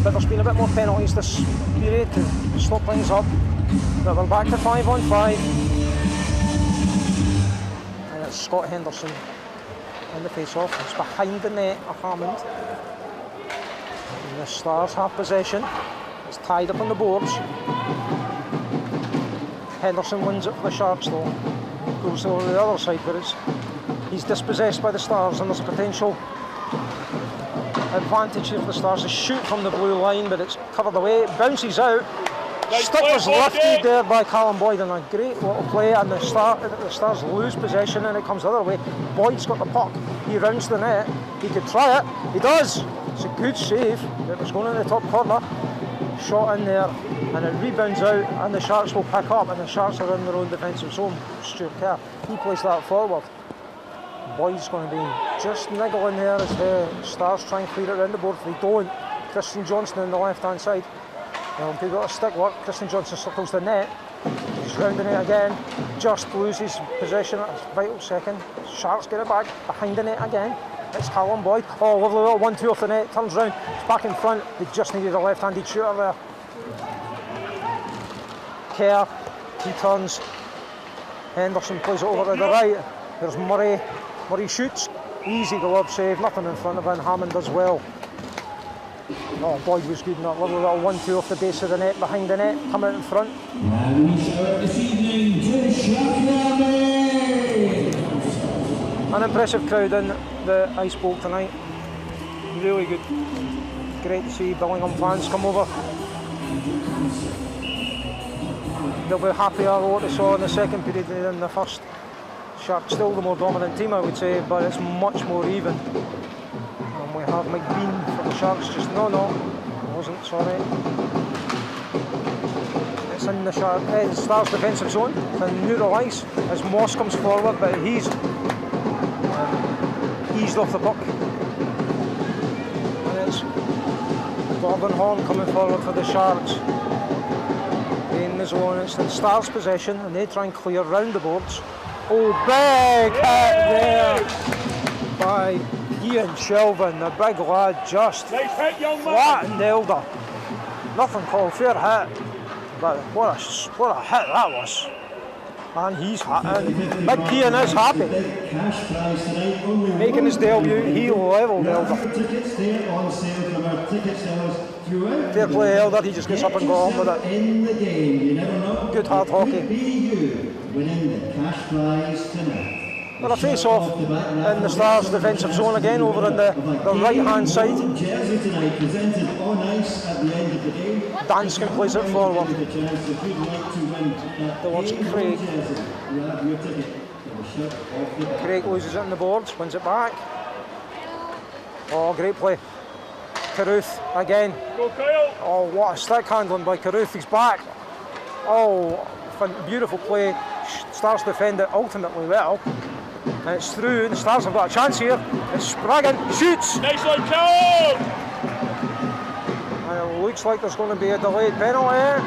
But there's been a bit more penalties this period to stop things up. But we're back to 5-on-5. And it's Scott Henderson in the face-off. It's behind the net of Hammond. And the Stars have possession. It's tied up on the boards. Henderson wins it for the Sharks though. Goes over the other side, but he's dispossessed by the Stars, and there's a potential advantage here for the Stars to shoot from the blue line, but it's covered away. It bounces out. Stick was lifted there by Callum Boyd, and a great little play, and the Stars lose possession, and it comes the other way. Boyd's got the puck. He rounds the net. He could try it. He does. It's a good save. It was going in the top corner. Shot in there, and it rebounds out, and the Sharks will pick up, and the Sharks are in their own defensive zone. Stuart Kerr, he plays that forward. Boyd's going to be just niggling there as the Stars try and clear it around the board. If they don't, Christian Johnson on the left hand side. They'll give it a stick work. Christian Johnson circles the net. He's rounding it again. Just loses possession at a vital second. Sharks get it back behind the net again. It's Callum Boyd. Oh, lovely little 1-2 off the net. Turns round. It's back in front. They just needed a left-handed shooter there. Kerr. He turns. Henderson plays it over to the right. There's Murray. Murray shoots. Easy glove save. Nothing in front of him. Hammond does well. Oh, Boyd was good in that lovely little 1-2 off the base of the net, behind the net, come out in front.
And we start this evening to Shacknamie.
An impressive crowd in the Ice Bowl tonight. Really good. Great to see Billingham fans come over. They'll be happier with what they saw in the second period than in the first. Sharks still the more dominant team, I would say, but it's much more even. And we have McBean for the Sharks. Just no, it wasn't. Sorry. It's in the Stars defensive zone. It's in neutral ice as Moss comes forward, but he's eased off the puck. And it's Gordon Horn coming forward for the Sharks. In the zone, it's the Stars' possession, and they try and clear round the boards. Oh, big hit there by Ian Shelvin, the big lad, just flattened Elder. Nothing called, fair hit, but what a hit that was. And he's happy. Big Ian is happy. Making his debut, he levelled Elder. Fair play Elder, he just gets up and got on with it. Good hard hockey. Well, a face-off in the Stars defensive zone again, over in the right-hand side. Danskin plays it forward towards Craig. Craig loses it on the boards, wins it back. Oh, great play. Carruth again. Oh, what a stick handling by Carruth, he's back. Oh, beautiful play. Stars defend it ultimately well. And it's through, the Stars have got a chance here. It's Spraggan, shoots!
Nice one, Callum!
And it looks like there's going to be a delayed penalty.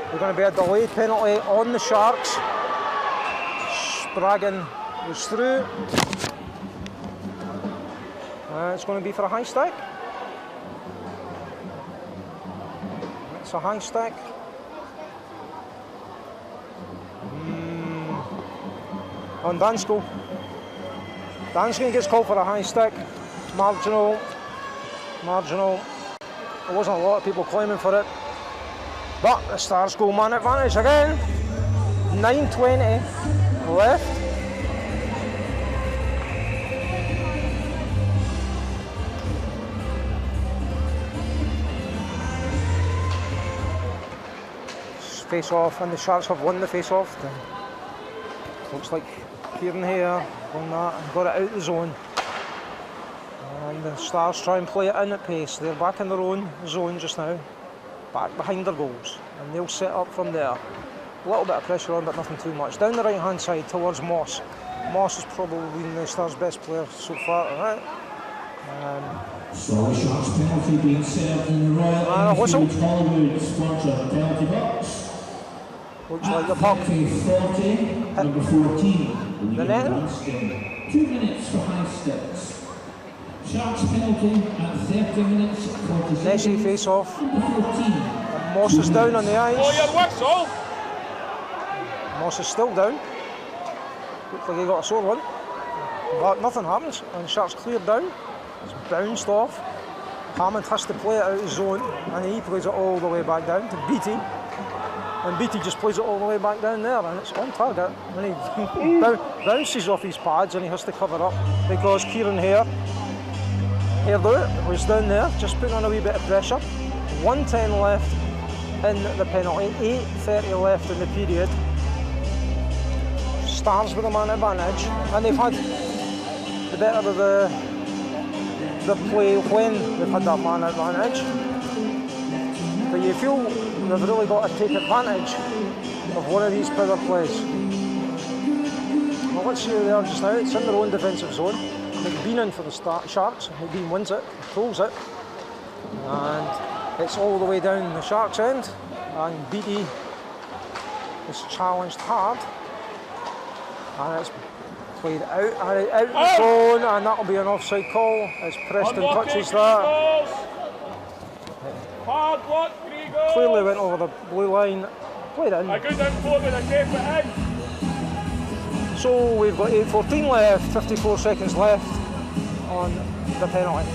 There's going to be a delayed penalty on the Sharks. Spraggan was through. It's going to be for a high stick. It's a high stick. On Dansko. Danskin gets called for a high stick. Marginal. There wasn't a lot of people claiming for it. But the Stars go man advantage again. 9:20 left. Face off, and the Sharks have won the face off. Looks like Kieran here won that and got it out the zone. And the Stars try and play it in at pace. They're back in their own zone just now, back behind their goals, and they'll set up from there. A little bit of pressure on, but nothing too much. Down the right hand side towards Moss. Moss has probably been the Stars' best player so far tonight.
So Sharks penalty being served in the Royal Enfield Hollywood sponsor penalty box.
Looks like the puck.
40, number 14.
The net.
2 minutes for high sticks. Sharks penalty at 30 minutes 40 seconds.
Nessie face off.
Number 14.
And Moss is down on the ice.
Oh, your whistle!
Moss is still down. Looks like he got a sore one. But nothing happens, and Sharks cleared down. It's bounced off. Hammond has to play it out of zone, and he plays it all the way back down to Beattie. And Beattie just plays it all the way back down there, and it's on target. And he bounces off his pads, and he has to cover up because Kieran Hare was down there, just putting on a wee bit of pressure. 1:10 left in the penalty, 8:30 left in the period. Stars with a man advantage, and they've had the better of the play when they've had that man advantage. But you feel they've really got to take advantage of one of these power plays. Well, let's see who they are just now. It's in their own defensive zone. McBean in for the Sharks. McBean wins it, pulls it, and it's all the way down the Sharks' end. And Beattie is challenged hard, and it's played out the zone, and that'll be an offside call as Preston touches that.
Hard luck, Grego!
Clearly went over the blue line, played in.
A good info with a tape it in.
So we've got 8:14 left, 54 seconds left on the penalty.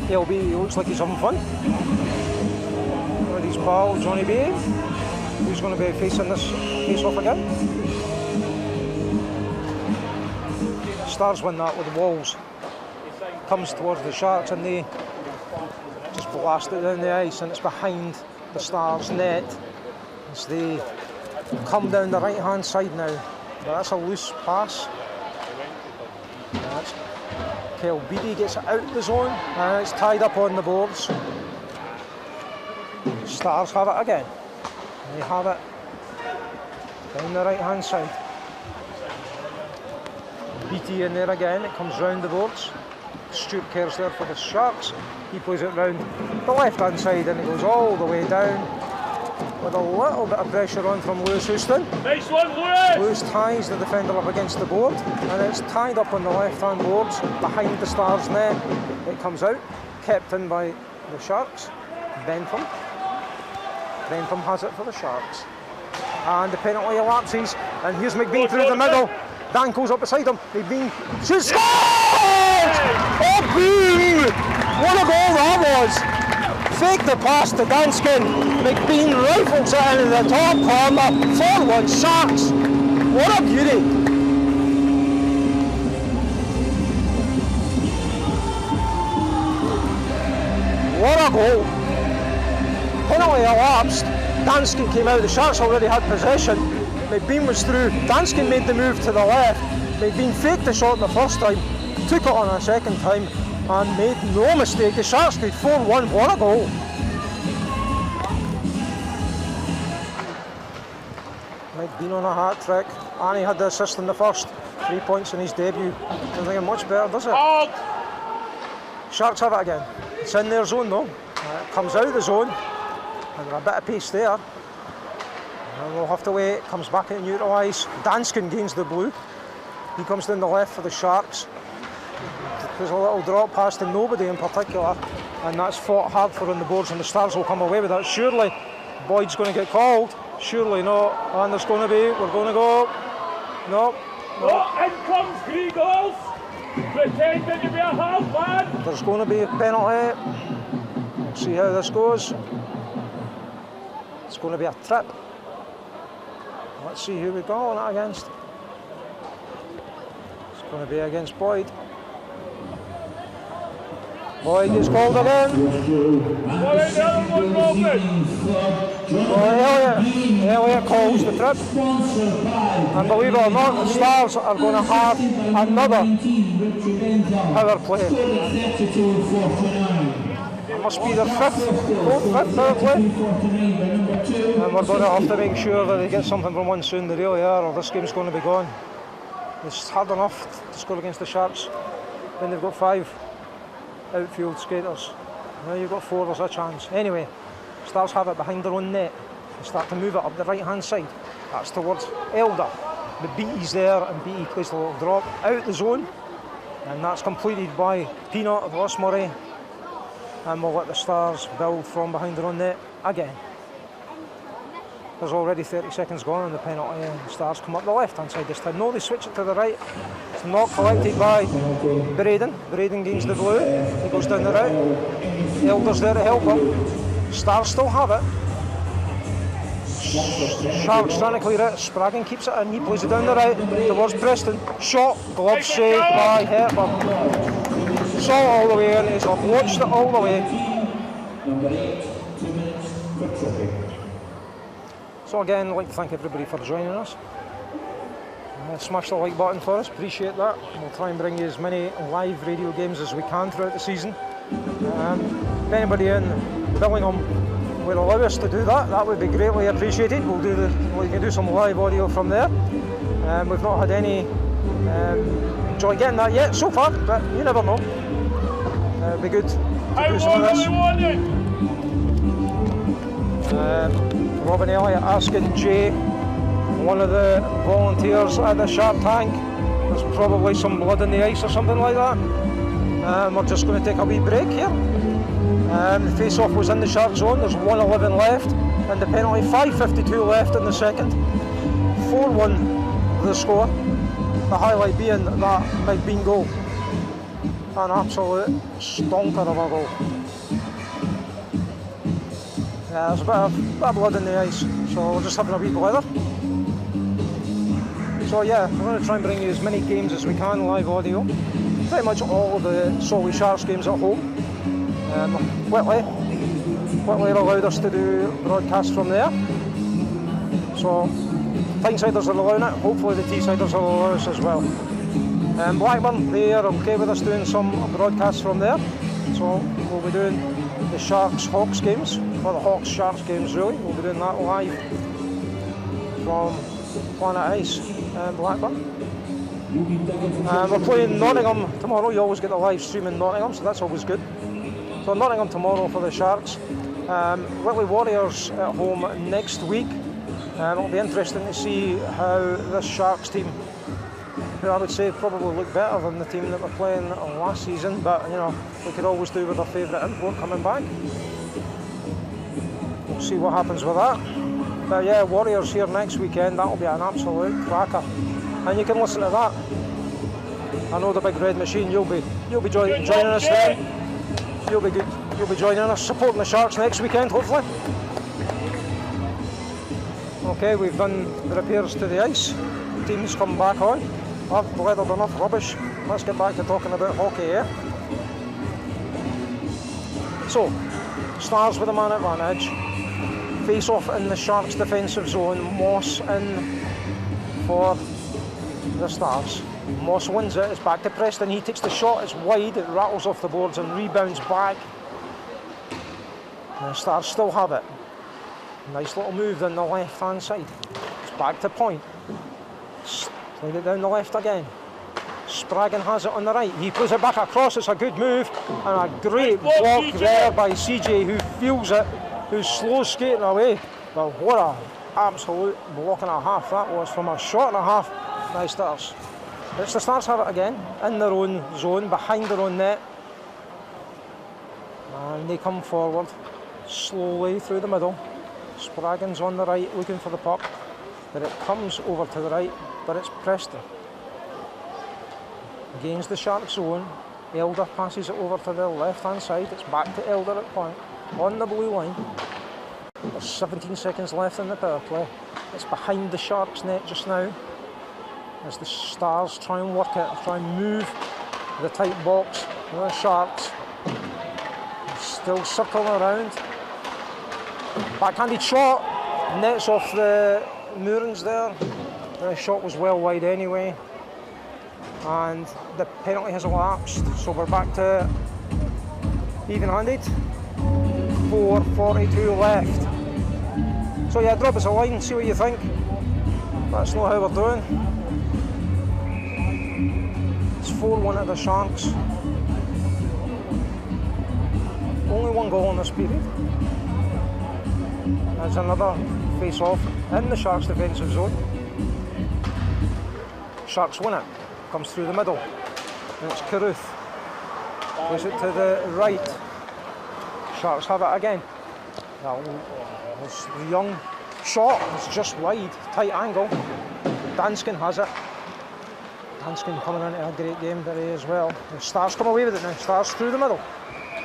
LB looks like he's having fun with his pal Johnny B. Who's going to be facing this face-off again? Stars win that with the walls. Comes towards the Sharks, and they just blast it down the ice, and it's behind the Stars' net as they come down the right hand side now. But that's a loose pass. That's Kel Beattie gets it out the zone, and it's tied up on the boards. Stars have it again. They have it down the right hand side. Beattie in there again, it comes round the boards. Stuart Kerr's there for the Sharks. He plays it round the left hand side, and it goes all the way down with a little bit of pressure on from Lewis Houston.
Nice one, Lewis!
Lewis ties the defender up against the board, and it's tied up on the left hand boards behind the Stars' net. It comes out, kept in by the Sharks. Bentham has it for the Sharks, and the penalty elapses, and here's McBean through the middle. Danko's up beside him. McBean shoots, scores! Oh, boom! What a goal that was! Fake the pass to Danskin. McBean rifles it into the top corner. 4-1 Sharks. What a beauty! What a goal! Penalty elapsed. Danskin came out. The Sharks already had possession. McBean was through. Danskin made the move to the left. McBean faked the shot the first time, took it on a second time, and made no mistake. The Sharks did 4-1. What a goal! McBean on a hat trick, and he had the assist in the first. 3 points in his debut. Doesn't think much better, does it? Sharks have it again. It's in their zone though. It comes out of the zone, and there's a bit of pace there. And we'll have to wait. Comes back into neutral ice. Danskin gains the blue. He comes down the left for the Sharks. There's a little drop pass to nobody in particular, and that's fought hard for on the boards, and the Stars will come away with that. Surely Boyd's going to get called. Surely not. And there's going to be. We're going to go. No.
Oh, in comes Gregos, pretending to be a half man.
There's going to be a penalty. We'll see how this goes. It's going to be a trip. Let's see who we got on it against. It's going to be against Boyd. Boyd is called again. Elliot calls the trip. And believe it or not, the Stars are going to have another power play. It must be their fifth power play. And we're going to have to make sure that they get something from one soon, they really are, or this game's going to be gone. It's hard enough to score against the Sharks when they've got 5 outfield skaters. Now you've got 4, there's a chance. Anyway, Stars have it behind their own net. They start to move it up the right hand side. That's towards Elder. The Beatty's there and Beatty plays the little drop out the zone. And that's completed by Peanut of Ross Murray. And we'll let the Stars build from behind their own net again. There's already 30 seconds gone on the penalty and the Stars come up the left hand side this time. No, they switch it to the right. It's not collected by Braden. Braden gains the blue. He goes down the right. Elder's there to help him. Stars still have it. Sharks trying to clear it. Spraggan keeps it in. He plays it down the right towards Preston. Shot. Glove saved by Hepburn. Saw it all the way in. He's watched it all the way.
Number 8, 2 minutes for tripping.
So again, I'd like to thank everybody for joining us. Smash the like button for us, appreciate that. We'll try and bring you as many live radio games as we can throughout the season. If anybody in Billingham would allow us to do that, that would be greatly appreciated. We can do some live audio from there. We've not had any joy getting that yet so far, but you never know. It'd be good to do some of this. Robin Elliott asking Jay, one of the volunteers at the Shark Tank, there's probably some blood in the ice or something like that. We're just going to take a wee break here. The face-off was in the Shark zone, there's 1:11 left, and the penalty 5:52 left in the second. 4-1 the score, the highlight being that Mike Bean goal. An absolute stonker of a goal. Yeah, there's a bit of blood in the ice, so we're just having a wee blather. So yeah, we're going to try and bring you as many games as we can, live audio. Pretty much all of the Solway Sharks games at home. Whitley allowed us to do broadcasts from there. So Tynesiders are allowing it, hopefully the Teesiders will allow us as well. Blackburn, they are okay with us doing some broadcasts from there. So we'll be doing the Sharks-Hawks games, or the Hawks-Sharks games really. We'll be doing that live from Planet Ice and Blackburn. We're playing Nottingham tomorrow. You always get the live stream in Nottingham, so that's always good. So Nottingham tomorrow for the Sharks. Whitley Warriors at home next week. It'll be interesting to see how this Sharks team, who I would say probably look better than the team that were playing last season, but you know, we could always do with our favourite import coming back. We'll see what happens with that. But yeah, Warriors here next weekend, that'll be an absolute cracker. And you can listen to that. I know the Big Red Machine, you'll be joining us then. You'll be good. You'll be joining us, supporting the Sharks next weekend, hopefully. Okay, we've done the repairs to the ice. The team's come back on. I've weathered enough rubbish. Let's get back to talking about hockey, eh? So, Stars with a man advantage. Face off in the Sharks defensive zone. Moss in for the Stars. Moss wins it, it's back to Preston. He takes the shot, it's wide, it rattles off the boards and rebounds back. And the Stars still have it. Nice little move on the left hand side. It's back to point. Played it down the left again. Spraggan has it on the right. He plays it back across, it's a good move. And a great block there by CJ, who feels it, who's slow skating away. But what an absolute block and a half that was from a shot and a half by Stars. It's the Stars have it again, in their own zone, behind their own net. And they come forward, slowly through the middle. Spraggan's on the right, looking for the puck. But it comes over to the right, but it's Preston. Against the Shark zone, Elder passes it over to the left-hand side. It's back to Elder at point, on the blue line. There's 17 seconds left in the power play. It's behind the Sharks' net just now, as the Stars try and work it, try and move the tight box. The Sharks still circling around. Backhanded shot, nets off the moorings there. The shot was well wide anyway, and the penalty has elapsed, so we're back to even-handed. 4:42 left. So yeah, drop us a line, see what you think. Let us know how we're doing. It's 4-1 to the Sharks. Only one goal in this period. That's another face-off in the Sharks' defensive zone. Sharks win it. Comes through the middle. And it's Carruth. Plays it to the right. Sharks have it again. That was the young shot. It's just wide. Tight angle. Danskin has it. Danskin coming into a great game today as well. The Stars come away with it now. Stars through the middle.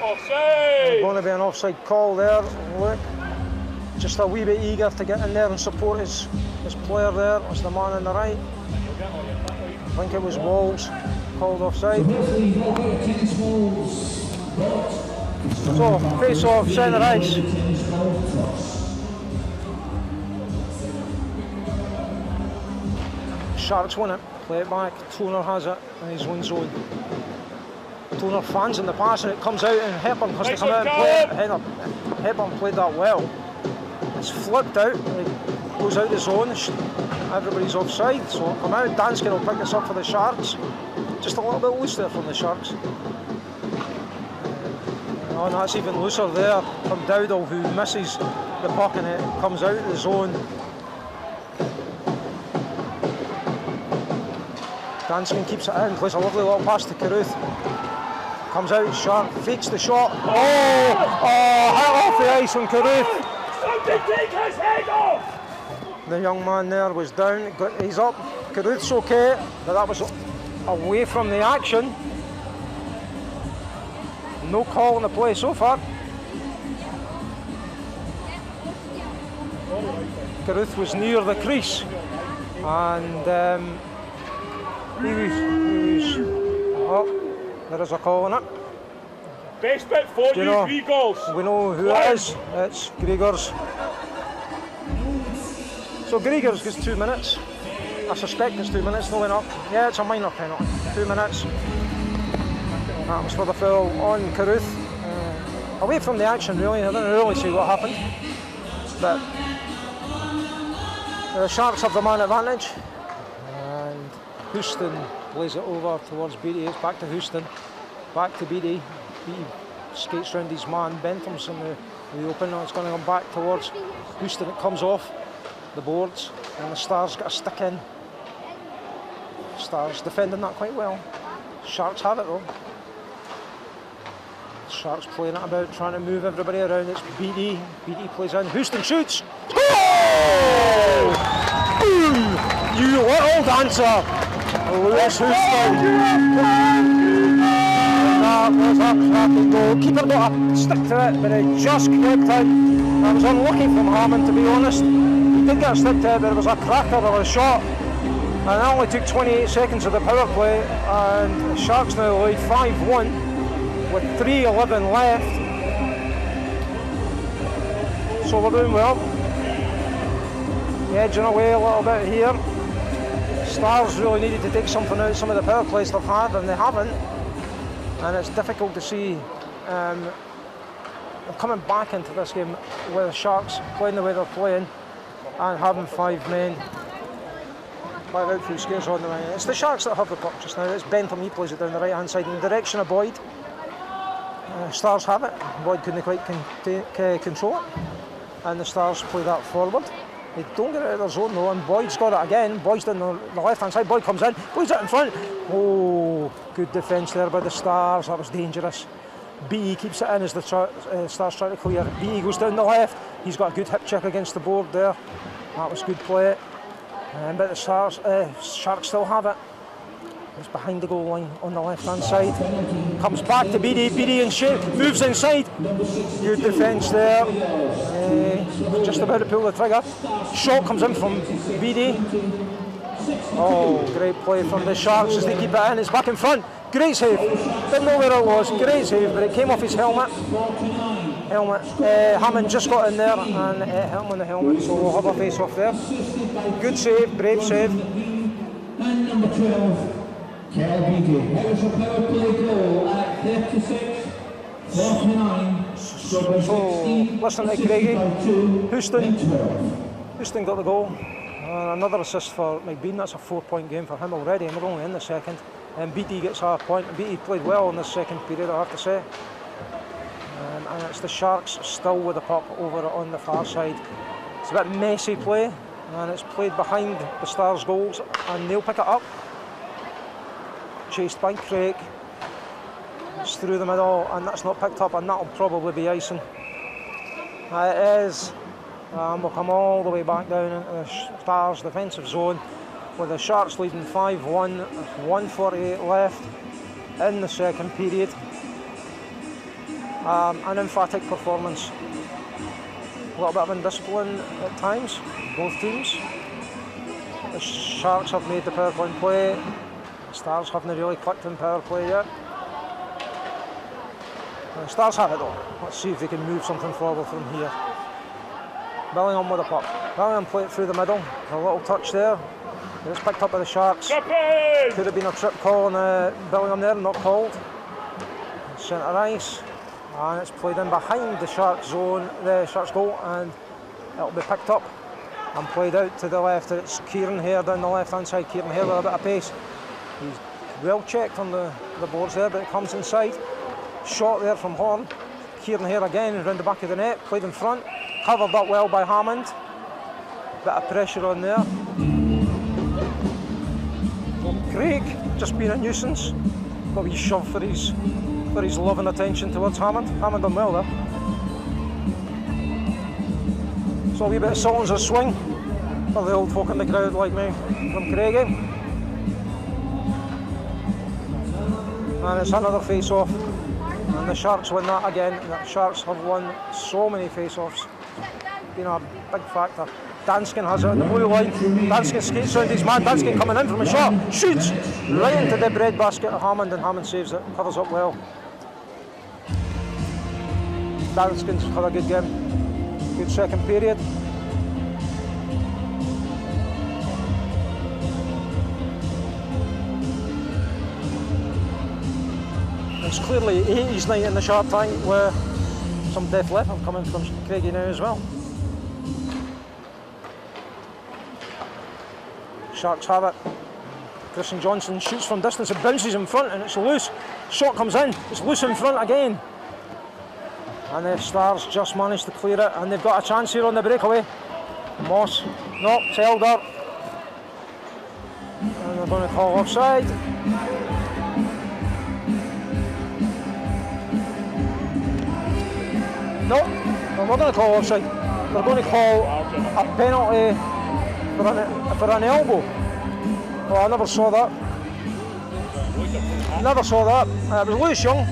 Offside!
Going to be an offside call there. Look, just a wee bit eager to get in there and support his player there. Was the man on the right. I think it was Walls called offside. So, face off, centre ice. Sharks win it. Play it back. Toner has it in his own zone. Toner fans in the pass and it comes out, and Hepburn has to come out and play it. Hepburn played that well. It's flipped out. It goes out the zone. Everybody's offside, so it'll come out. Danskin will pick this up for the Sharks. Just a little bit loose there from the Sharks. And that's even looser there from Dowdall, who misses the puck and it comes out of the zone. Danskin keeps it in, plays a lovely little pass to Carruth. Comes out sharp, fakes the shot. Hit off the ice from Carruth.
Somebody take his head off!
The young man there was down, he's up. Carruth's okay, but that was away from the action. No call on the play so far. Carruth was near the crease, and there is a call on it.
Best bit for you, 3 goals.
We know who it is. It's Gregors. So Gregors gets 2 minutes. I suspect it's 2 minutes, no went up. Yeah, it's a minor penalty. 2 minutes. That was for the foul on Carruth. Away from the action, really. I didn't really see what happened. But the Sharks have the man advantage. And Houston plays it over towards Beattie. It's back to Houston. Back to Beattie. Beattie skates round his man. Bentham's in the open. Now it's going to come back towards Houston. It comes off the boards. And the Stars got a stick in. Stars defending that quite well. Sharks have it though. Sharks playing it about, trying to move everybody around. It's Beattie. Beattie plays in. Houston shoots. Goal! Boom! You little dancer! Lewis Houston. That was a cracking goal. Keeper got a stick to it, but it just clipped in. That was unlucky from Hammond, to be honest. He did get a stick to it, but it was a cracker of a shot. And that only took 28 seconds of the power play, and the Sharks now lead 5-1 with 3:11 left. So we're doing well. Edging away a little bit here. Stars really needed to take something out of some of the power plays they've had, and they haven't. And it's difficult to see them coming back into this game with the Sharks playing the way they're playing and having 5 men. 5 outfield skares on the right. It's the Sharks that have the puck just now. It's Bentham, he plays it down the right hand side in the direction of Boyd. Stars have it. Boyd couldn't quite control it, and the Stars play that forward. They don't get it out of their zone though, and Boyd's got it again. Boyd's down the left hand side. Boyd comes in, Boyd's it in front. Oh, good defence there by the Stars. That was dangerous. B keeps it in as the Stars try to clear. B goes down the left. He's got a good hip check against the board there. That was good play. But the Sharks still have it. He's behind the goal line on the left-hand side. Comes back to Beattie. Beattie in shape. Moves inside. Good defence there. Just about to pull the trigger. Shot comes in from Beattie. Oh, great play from the Sharks as they keep it in. It's back in front. Great save. Didn't know where it was. Great save, but it came off his helmet. Hammond just got in there and hit him on the helmet, so we'll have a face off there. Good save, brave save.
And number 12, Kel Beattie. That was a power play goal at 36-49.
So, listen to Craigie. Houston got the goal. Another assist for McBean. That's a 4-point game for him already, and we're only in the second. And Beattie gets a point. Beattie played well in the second period, I have to say. And it's the Sharks still with the puck over on the far side. It's a bit messy play, and it's played behind the Stars' goals, and they'll pick it up. Chased by Craig. It's through the middle, and that's not picked up, and that'll probably be icing. It is. We'll come all the way back down into the Stars' defensive zone with the Sharks leading 5-1, 1:48 left in the second period. An emphatic performance. A little bit of indiscipline at times, both teams. The Sharks have made the power play. The Stars haven't really clicked in power play yet. The Stars have it though. Let's see if they can move something forward from here. Billingham with the puck. Billingham play it through the middle. A little touch there. It's picked up by the Sharks. Could have been a trip call on Billingham there, not called. Centre ice. And it's played in behind the Sharks zone, the Sharks goal, and it'll be picked up and played out to the left. It's Kieran here down the left hand side. Kieran here with a bit of pace. He's well checked on the boards there, but it comes inside. Shot there from Horn. Kieran here again around the back of the net, played in front, covered up well by Hammond. Bit of pressure on there. Craig just being a nuisance. Got a wee shove for his love and attention towards Hammond. Hammond done well there. So a wee bit of Sultan's a swing for the old folk in the crowd like me from Craigie. And it's another face-off. And the Sharks win that again. And the Sharks have won so many face-offs. Been a big factor. Danskin has it on the blue line. Danskin skates around his man. Danskin coming in from a shot. Shoots right into the breadbasket of Hammond, and Hammond saves it. Covers up well. Danskin's had a good game. Good second period. It's clearly 80s night in the Sharp Tank with some Def Leppard coming from Craigie now as well. Sharks have it. Christian Johnson shoots from distance, it bounces in front and it's loose. Shot comes in, it's loose in front again. And the Stars just managed to clear it, and they've got a chance here on the breakaway. Moss, no, it's held up. And they're going to call offside. No, they're not going to call offside. They're going to call a penalty for an elbow. Oh, I never saw that. Never saw that. It was Lewis Young,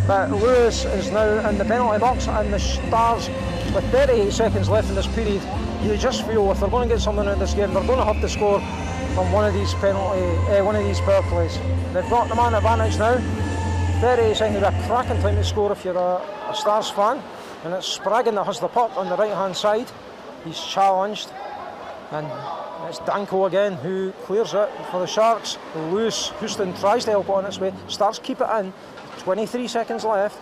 but Lewis is now in the penalty box, and the Stars, with 38 seconds left in this period, you just feel if they're going to get something out of this game, they're going to have to score from one of these power plays. They've got the man advantage now. 38 seconds is a cracking time to score if you're a Stars fan, and it's Spraggan that has the puck on the right hand side. He's challenged, and it's Danko again who clears it for the Sharks. Lewis Houston tries to help it on its way. Stars keep it in. 23 seconds left,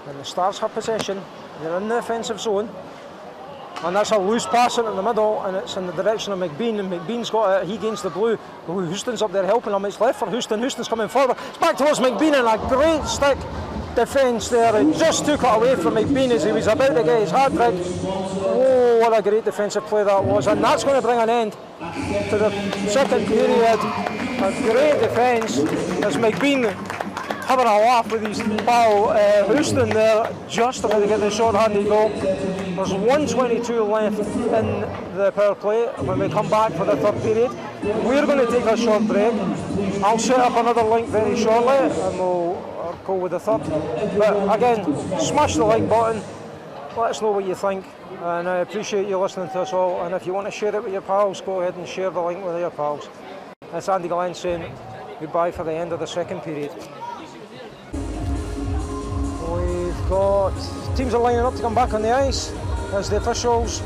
and the Stars have possession. They're in the offensive zone, and that's a loose pass into the middle, and it's in the direction of McBean, and McBean's got it. He gains the blue. Houston's up there helping him. It's left for Houston. Houston's coming forward. It's back towards McBean, and a great stick defence there. It just took it away from McBean as he was about to get his hat trick. Oh, what a great defensive play that was, and that's going to bring an end to the second period. A great defence as McBean having a laugh with his pal Houston there, just about to get the short-handed goal. There's 1:22 left in the power play when we come back for the third period. We're going to take a short break. I'll set up another link very shortly and we'll go with the third. But again, smash the like button, let us know what you think, and I appreciate you listening to us all, and if you want to share it with your pals, go ahead and share the link with your pals. It's Andy Glenn saying goodbye for the end of the second period. We've got teams are lining up to come back on the ice as the officials,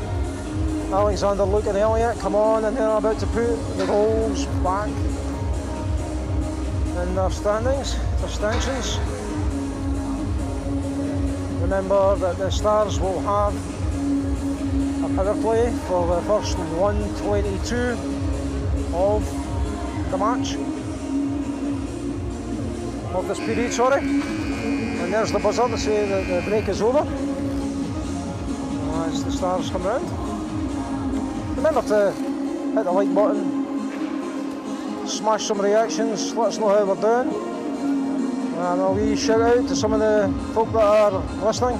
Alexander, Luke and Elliott, come on, and they're about to put the goals back in their standings, their stanchions. Remember that the Stars will have a power play for the first 1:22 of the match, of this period, sorry. And there's the buzzer to say that the break is over as the Stars come round. Remember to hit the like button, smash some reactions, let us know how we're doing. And a wee shout out to some of the folk that are listening.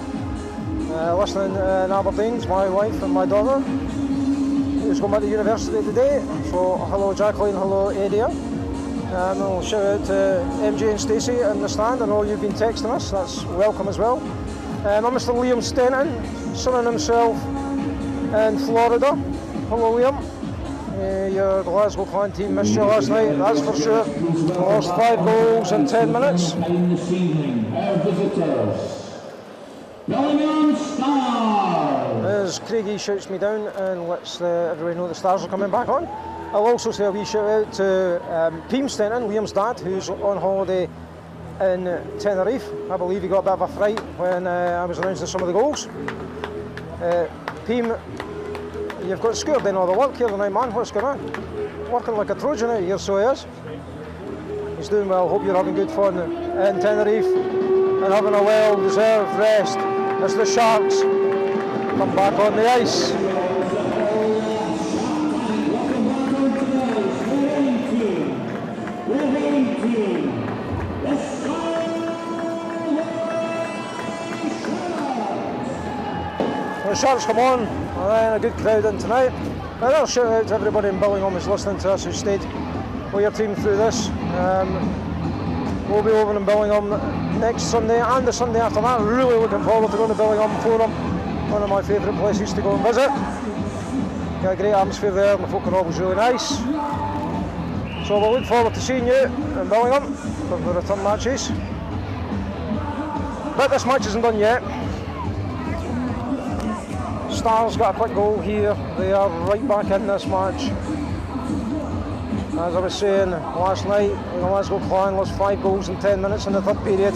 Listening in Aberdeen, my wife and my daughter, who's going back to university today. So hello Jacqueline, hello Eddie. And I'll shout out to MJ and Stacey in the stand. I know you've been texting us, that's welcome as well. I'm Mr. Liam Stenton, sunning himself in Florida. Hello Liam. Your Glasgow Clan team missed you last night, that's for sure. Lost 5 goals in 10 minutes.
This evening, our visitors, Billingham Stars.
As Craigie shouts me down and lets everybody know the Stars are coming back on. I'll also say a wee shout out to Peam Stenton, Liam's dad, who's on holiday in Tenerife. I believe he got a bit of a fright when I was announcing some of the goals. Peam, you've got scored in all the work here tonight, man. What's going on? Working like a Trojan out here, so he is. He's doing well. Hope you're having good fun in Tenerife and having a well-deserved rest as the Sharks come back on the ice. The Sharks come on, and a good crowd in tonight. Another shout out to everybody in Billingham who's listening to us, who stayed with your team through this. We'll be over in Billingham next Sunday and the Sunday after that. Really looking forward to going to Billingham Forum, one of my favourite places to go and visit. Got a great atmosphere there and the folk are always really nice. So we'll look forward to seeing you in Billingham for the return matches. But this match isn't done yet. Stars got a quick goal here, they are right back in this match. As I was saying last night, the Glasgow Clan lost 5 goals in 10 minutes in the third period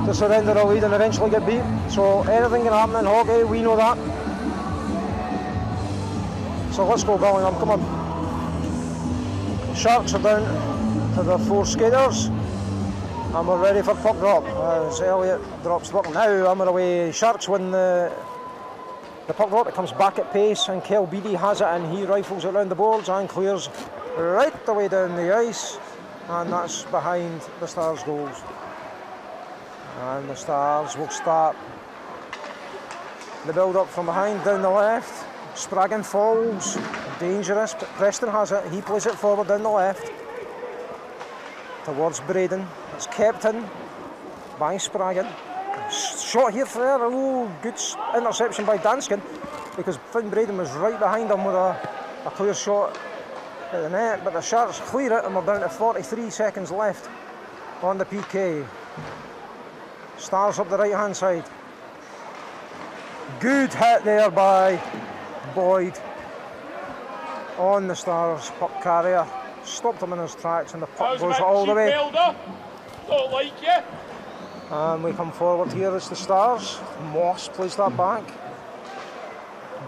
to surrender a lead and eventually get beat. So anything can happen in hockey, we know that. So let's go Billingham, come on. Sharks are down to the 4 skaters and we're ready for puck drop. As Elliott drops the puck now, I'm away. Sharks win the puck drop. It comes back at pace and Kel Beattie has it and he rifles it around the boards and clears right the way down the ice, and that's behind the Stars' goals. And the Stars will start the build up from behind down the left. Spraggan falls, dangerous, but Preston has it. He plays it forward down the left towards Braden. It's kept in by Spraggan. Shot here for there. Oh, good interception by Danskin, because Finn Braden was right behind him with a clear shot at the net, but the Sharks clear it and we're down to 43 seconds left on the PK. Stars up the right hand side. Good hit there by Boyd on the Stars puck carrier. Stopped him in his tracks and the puck goes all the way.
Don't like you.
And we come forward here as the Stars. Moss plays that back.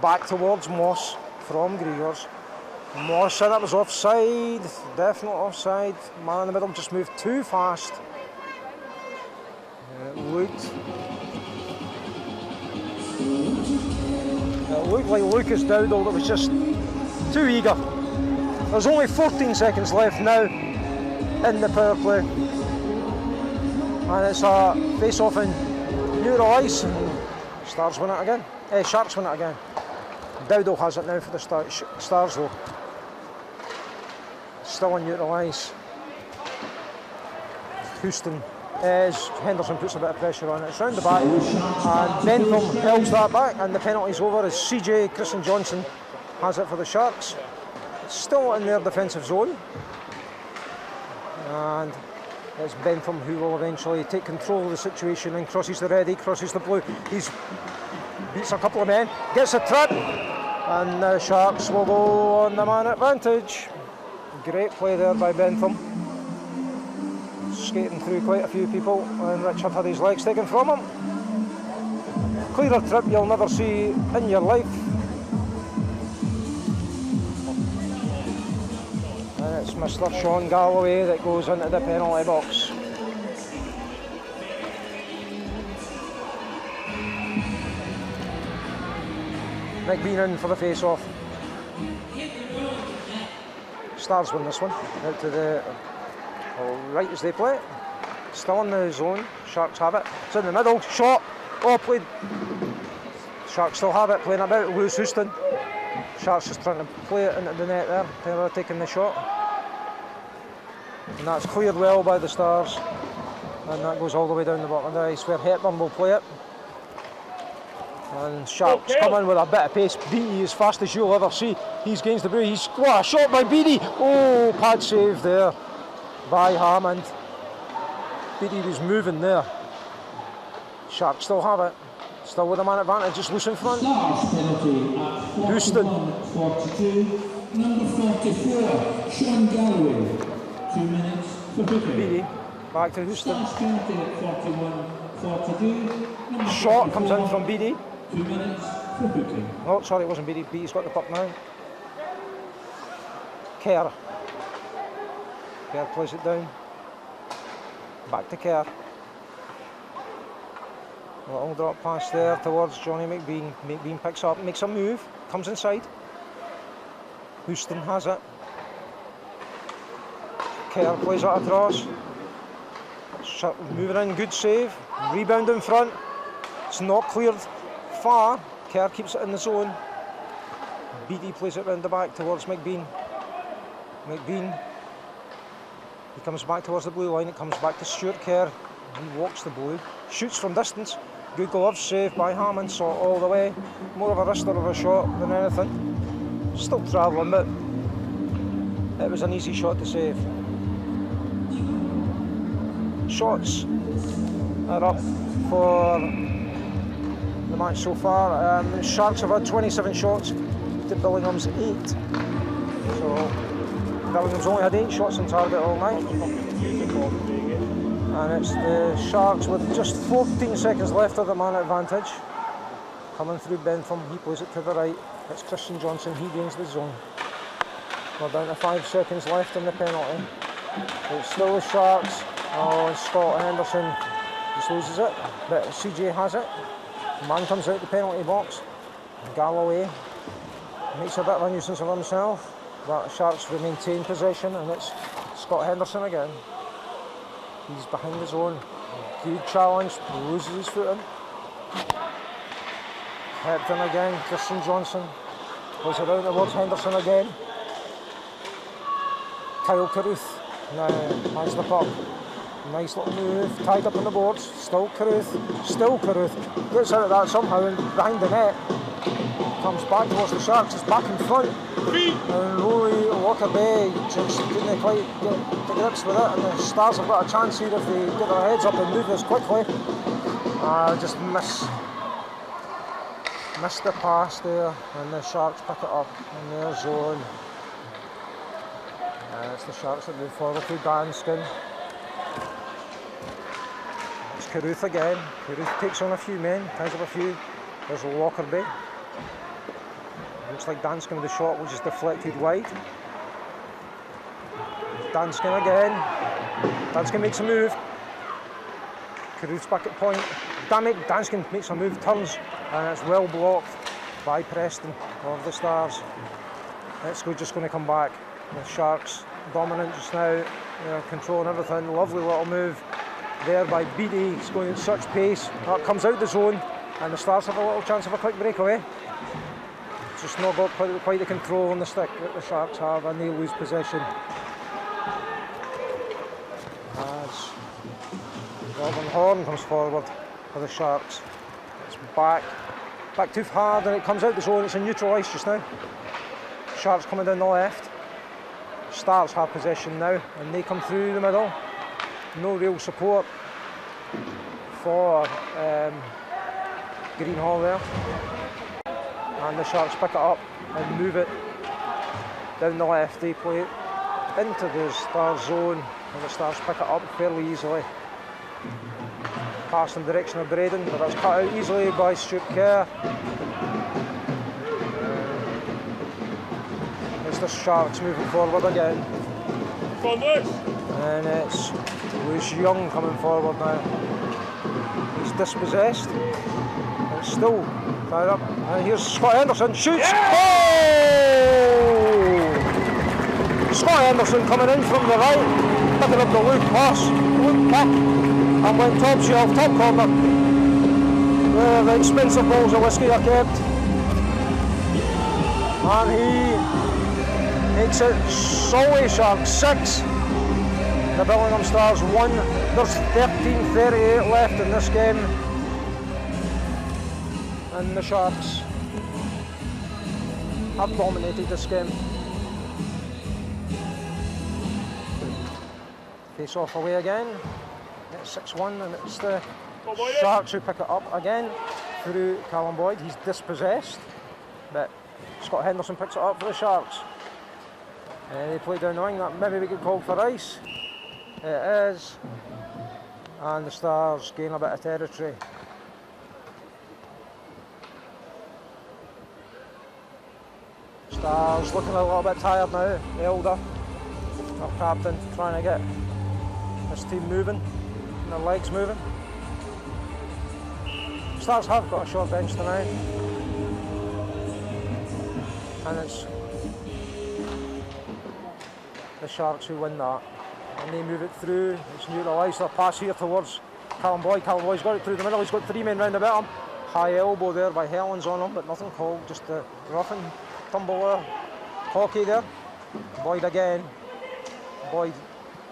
Back towards Moss from Griegers. Moss said that was offside. Definite offside. Man in the middle just moved too fast. It looked like Lucas Dowdall that was just too eager. There's only 14 seconds left now in the power play. And it's a face-off in neutral ice. Stars win it again. Sharks win it again. Dowdall has it now for the Stars though. Still on neutral ice. Houston, as Henderson puts a bit of pressure on it, it's round the back, and Bentham held that back, and the penalty's over as CJ Christian Johnson has it for the Sharks. It's still in their defensive zone, and it's Bentham who will eventually take control of the situation and crosses the red, he crosses the blue, he's beats a couple of men, gets a trip, and the Sharks will go on the man advantage. Great play there by Bentham. Skating through quite a few people, and Richard had his legs taken from him. Clearer trip you'll never see in your life. And it's Mr. Sean Galloway that goes into the penalty box. McBean in for the face-off. Stars win this one. Out to the right as they play it. Still in the zone. Sharks have it. It's in the middle. Shot. Oh, played. Sharks still have it. Playing about. Lewis Houston. Sharks just trying to play it into the net there. They're taking the shot. And that's cleared well by the Stars. And that goes all the way down the bottom of the ice where Hepburn will play it. And Sharks come in with a bit of pace. Beattie as fast as you'll ever see. He's gains the break. He's what a shot by Beattie. Oh, pad save there by Hammond. Beattie was moving there. Sharks still have it. Still with a man advantage, just loose in front. Houston.
42, number 44, Sean Galloway. 2 minutes for booking.
Beattie back to Houston.
Stars counting at 41-42.
Shot comes in from Beattie.
2 minutes for booking.
Oh, sorry, it wasn't Beattie. Beattie's got the puck now. Kerr. Kerr plays it down. Back to Kerr. A little drop pass there towards Johnny McBean. McBean picks up, makes a move, comes inside. Houston has it. Kerr plays it across. Moving in, good save. Rebound in front. It's not cleared far. Kerr keeps it in the zone. Beattie plays it round the back towards McBean. McBean. He comes back towards the blue line. It comes back to Stuart Kerr. He walks the blue. Shoots from distance. Good glove save by Hammond. Saw it all the way. More of a wrister of a shot than anything. Still travelling, but it was an easy shot to save. Shots are up for the match so far. Sharks have had 27 shots to Billingham's 8. So Billingham's only had 8 shots on target all night. And it's the Sharks with just 14 seconds left of the man advantage. Coming through Bentham, he plays it to the right. It's Christian Johnson, he gains the zone. We're down to 5 seconds left in the penalty. It's still the Sharks. Oh, and Scott Henderson just loses it, but CJ has it. Man comes out the penalty box. Galloway makes a bit of a nuisance of himself, but Sharks will maintain possession, and it's Scott Henderson again. He's behind the zone. Good challenge, loses his footing. Kept in again, Christian Johnson. Plays it out towards Henderson again. Kyle Carruth now has the puck. Nice little move, tied up on the boards. Still Carruth. Gets out of that somehow and behind the net. Comes back towards the Sharks, it's back in front. And Rory Walker Bay just couldn't quite get to grips with it, and the Stars have got a chance here if they get their heads up and move this quickly. Just missed the pass there, and the Sharks pick it up in their zone. It's the Sharks that move forward to Danskin. It's Carruth again. Carruth takes on a few men, ties up a few. There's Walker Bay. Looks like Danskin with the shot, which is deflected wide. Danskin again. Danskin makes a move. Carruth's back at point. Damn it, Danskin makes a move, turns, and it's well blocked by Preston of the Stars. It's just going to come back. The Sharks dominant just now. They're controlling everything. Lovely little move there by Beattie. He's going at such pace. That comes out the zone, and the Stars have a little chance of a quick breakaway. Just not got quite the control on the stick that the Sharks have, and they lose possession. Robin Horn comes forward for the Sharks. It's back too hard and it comes out the zone. It's in neutral ice just now. Sharks coming down the left. Stars have possession now and they come through the middle. No real support for Greenhall there. And the Sharks pick it up and move it down the left. They play it into the Stars zone and the Stars pick it up fairly easily. Pass in the direction of Braden, but that's cut out easily by Stuart Kerr. It's the Sharks moving forward again. And it's Lewis Young coming forward now. He's dispossessed. It's still tied up. And here's Scott Henderson, shoots! Yeah! Oh! Scott Henderson coming in from the right, picking up the Luke kick, and went top shelf, top corner. The expensive balls of whiskey are kept. And he makes it Solway Sharks 6. The Billingham Stars 1. There's 13:38 left in this game. And the Sharks have dominated this game. Face off away again. It's 6-1 and it's the Sharks who pick it up again through Callum Boyd. He's dispossessed, but Scott Henderson picks it up for the Sharks. They play down the wing. That maybe we could call for ice. It is. And the Stars gain a bit of territory. Stars looking a little bit tired now. Elder, our captain, trying to get his team moving, and their legs moving. Stars have got a short bench tonight, and it's the Sharks who win that. And they move it through. It's neutralised. Their pass here towards Callum Boyd. Callum Boyd's got it through the middle. He's got 3 men round about him. High elbow there by Helens on him, but nothing called. Just the rough and tumble there. Hockey there. Boyd again. Boyd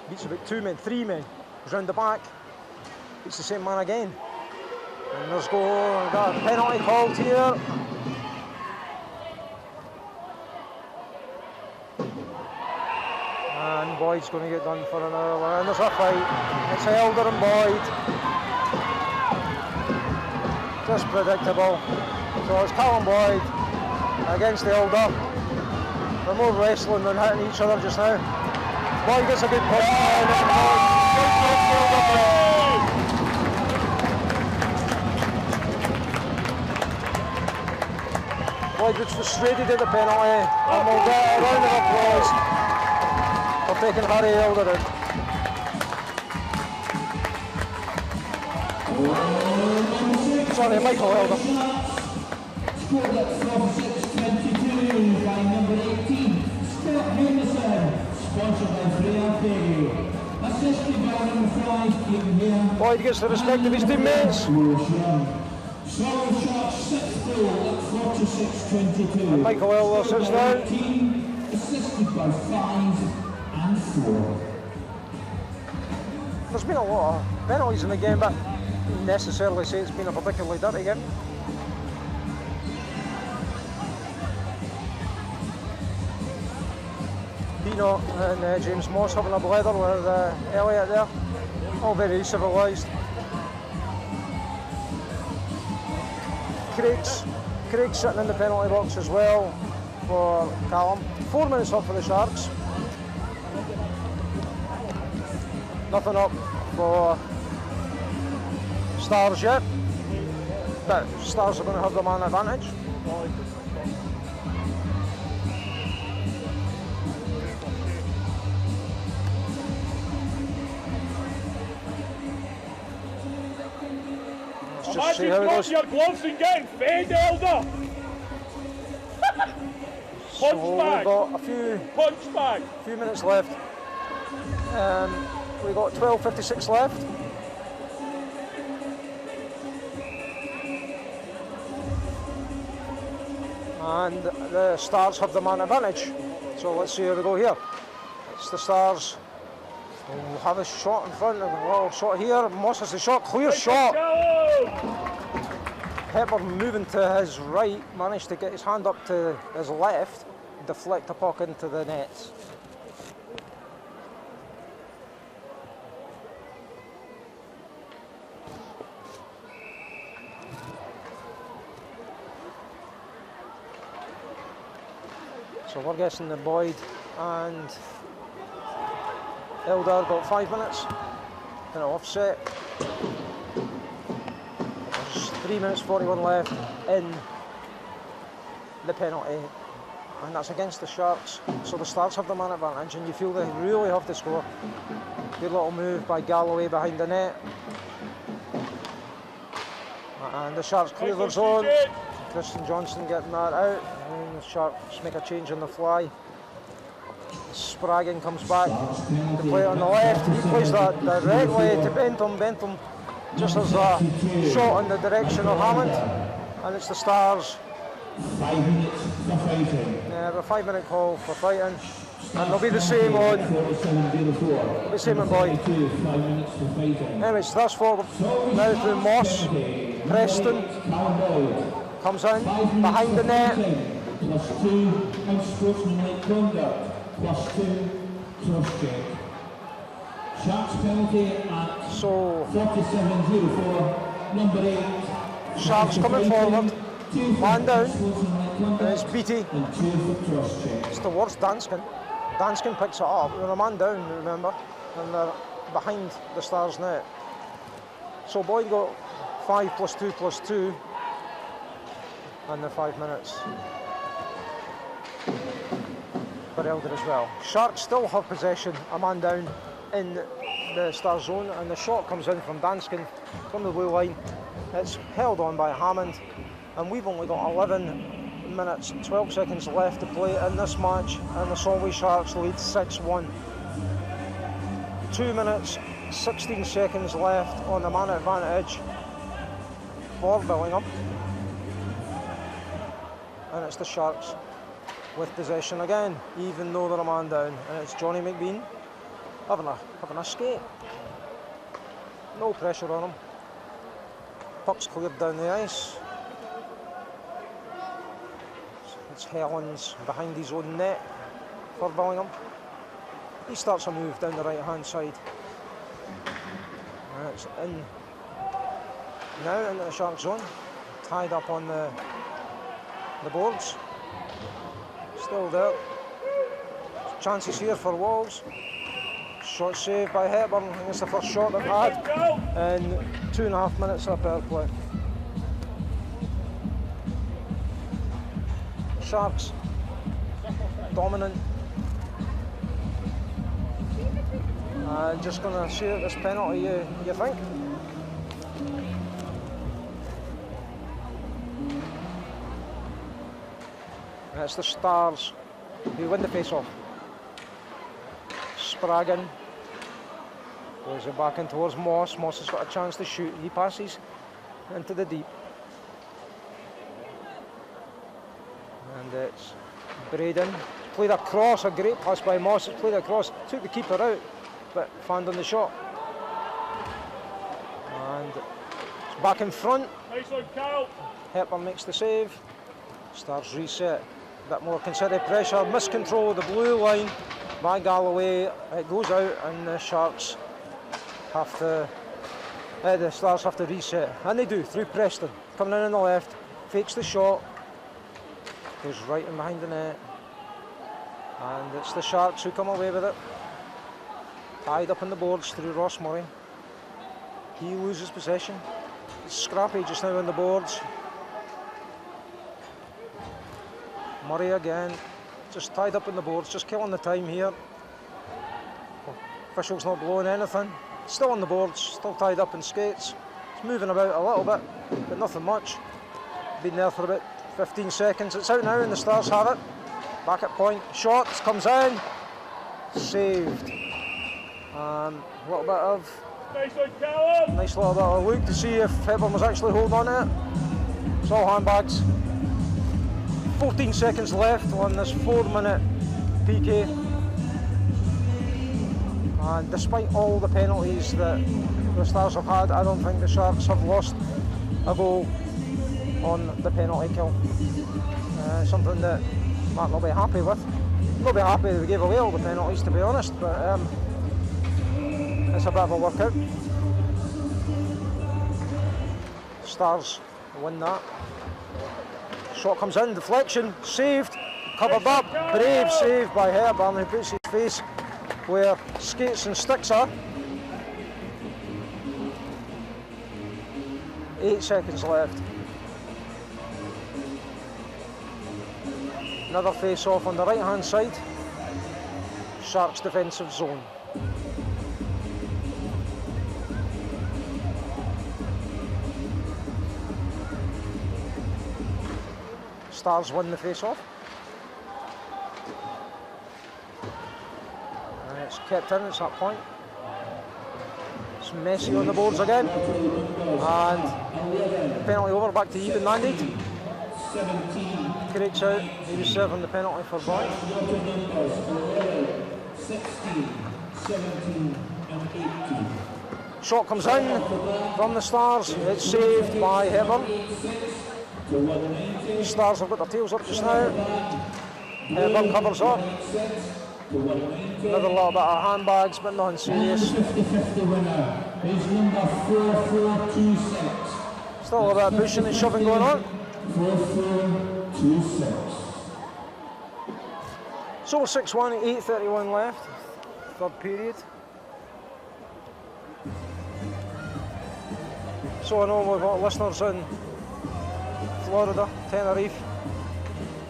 beats about 2 men, 3 men. Goes round the back. Beats the same man again. And there's got a penalty called here. And Boyd's going to get done for another one. And there's a fight. It's Elder and Boyd. Just predictable. So it's Callum Boyd against the Elder. They're more wrestling than hitting each other just now. Boyd gets a good punch. Boyd gets frustrated at the penalty, and we'll get a round of applause for taking Harry Elder in. Sorry, Michael Elder.
Scored at 46-22 by number 18, Scott Henderson, sponsored by Freya Ferry. Assisted by number 5, Ian here.
Boyd gets the respect of his teammates.
Solway Sharks 6 goal at 46-22.
And Michael Elder sits down.
Assisted by 5 and 4.
There's been a lot of penalties in the game, but necessarily say it's been a particularly dirty game. Pino and James Moss having a blether with Elliott there. All very civilised. Craig's sitting in the penalty box as well for Callum. 4 minutes up for the Sharks. Nothing up for Stars yet, but Stars are going to have the man advantage. Let's just see how it goes.
Your gloves and getting fed, Elder.
So we've got a few minutes left. We've got 12:56 left. And the Stars have the man advantage. So let's see how we go here. It's the Stars We'll have a shot in front of a little shot here. Moss has the shot, clear shot. Hepburn moving to his right, managed to get his hand up to his left, deflect the puck into the nets. So we're guessing that Boyd and Eldar got 5 minutes in an offset. There's 3 minutes 41 left in the penalty, and that's against the Sharks. So the Stars have the man advantage, and you feel they really have to score. Good little move by Galloway behind the net, and the Sharks clear their zone. Christian Johnson getting that out, and the Sharks make a change on the fly. Spragging comes back to play on the left. He plays that directly to Bentham. Bentham just has a shot in the direction of Hammond, and it's the Stars.
5 minutes for fighting.
Yeah, a 5 minute call for fighting, and they'll be the same on. They'll be the same on Boyd.
5 minutes for fighting.
Anyways, that's forward now through Moss. Preston comes in behind the net.
+2 unsportsmanlike conduct. +2 cross check. Sharks penalty at
So
47-04. Number 8.
Sharks coming forward. Man down. And it's Beattie.
And 2 for cross check.
It's towards Danskin. Danskin picks it up. They're a man down, remember, and they're behind the Stars net. So Boyd got 5 +2 +2 and the 5 minutes for Elder as well. Sharks still have possession, a man down in the Star zone, and the shot comes in from Danskin from the blue line. It's held on by Hammond, and we've only got 11 minutes 12 seconds left to play in this match, and the Solway Sharks lead 6-1. 2 minutes 16 seconds left on the man advantage for Billingham, and it's the Sharks with possession again, even though they're a man down, and it's Johnny McBean having a skate. No pressure on him. Puck's cleared down the ice. It's Helens behind his own net for Billingham. He starts a move down the right hand side. And it's in now into the Shark zone, tied up on the boards. Still there. Chances here for Wolves. Shot saved by Hepburn. I think it's the first shot they've had in 2.5 minutes of power play. Sharks dominant. Just going to see this penalty, you think? And it's the Stars who win the face-off. Spraggin goes it back in towards Moss. Moss has got a chance to shoot. He passes into the deep. And it's Braden. Played across, a great pass by Moss. It's played across, took the keeper out, but found on the shot. And it's back in front.
Nice one, Carl.
Hepburn makes the save. Stars reset. A bit more concerted pressure. Miscontrol of the blue line by Galloway. It goes out, and the Sharks have to. The Stars have to reset, and they do through Preston. Coming in on the left, fakes the shot, goes right in behind the net, and it's the Sharks who come away with it. Tied up on the boards through Ross Murray. He loses possession. It's scrappy just now on the boards. Murray again, just tied up on the boards, just killing the time here. Officials not blowing anything. Still on the boards, still tied up in skates. It's moving about a little bit, but nothing much. Been there for about 15 seconds. It's out now and the Stars have it. Back at point, shot comes in, saved. A little bit of nice little bit of look to see if Hepburn was actually holding on to it. It's all handbags. 14 seconds left on this 4-minute PK. And despite all the penalties that the Stars have had, I don't think the Sharks have lost a goal on the penalty kill. Something that Mark will be happy with. He'll be happy that we gave away all the penalties, to be honest, but it's a bit of a workout. Stars win that. Shot comes in, deflection, saved, covered up, brave save by Hepburn, who puts his face where skates and sticks are. 8 seconds left. Another face-off on the right-hand side. Sharks defensive zone. Stars win the face-off. And it's kept in, it's that point. It's messy on the boards again. And penalty over, back to even mandate. Craig's out, he was serving the penalty for Boy.
16, 17 and 18.
Shot comes in from the Stars, it's saved by Hepburn. Stars have got their tails up just now. Hepburn covers up. Another little bit of handbags, but nothing serious.
50-50 winner is number 4426.
Still a bit of pushing and shoving going on.
4426.
So 6-1, 8:31 left, third period. So I know we've got listeners in Florida, Tenerife,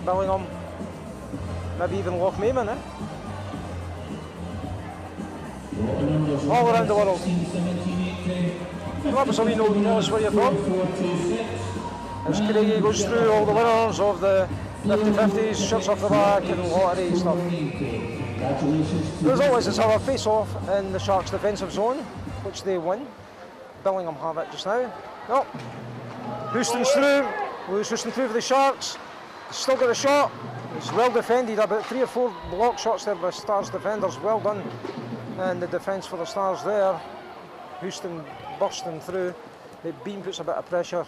Billingham, maybe even Lochmamen, eh? All around the world. Let us know us where you're from. As Craigie goes through all the winners of the 50-50s, shirts off the back and lottery and stuff. As always, it's our face-off in the Sharks defensive zone, which they win. Billingham have it just now. No. Houston's through. Houston through for the Sharks. Still got a shot. It's well defended. About 3 or 4 block shots there by Stars defenders. Well done. And the defence for the Stars there. Houston bursting through. The Beam puts a bit of pressure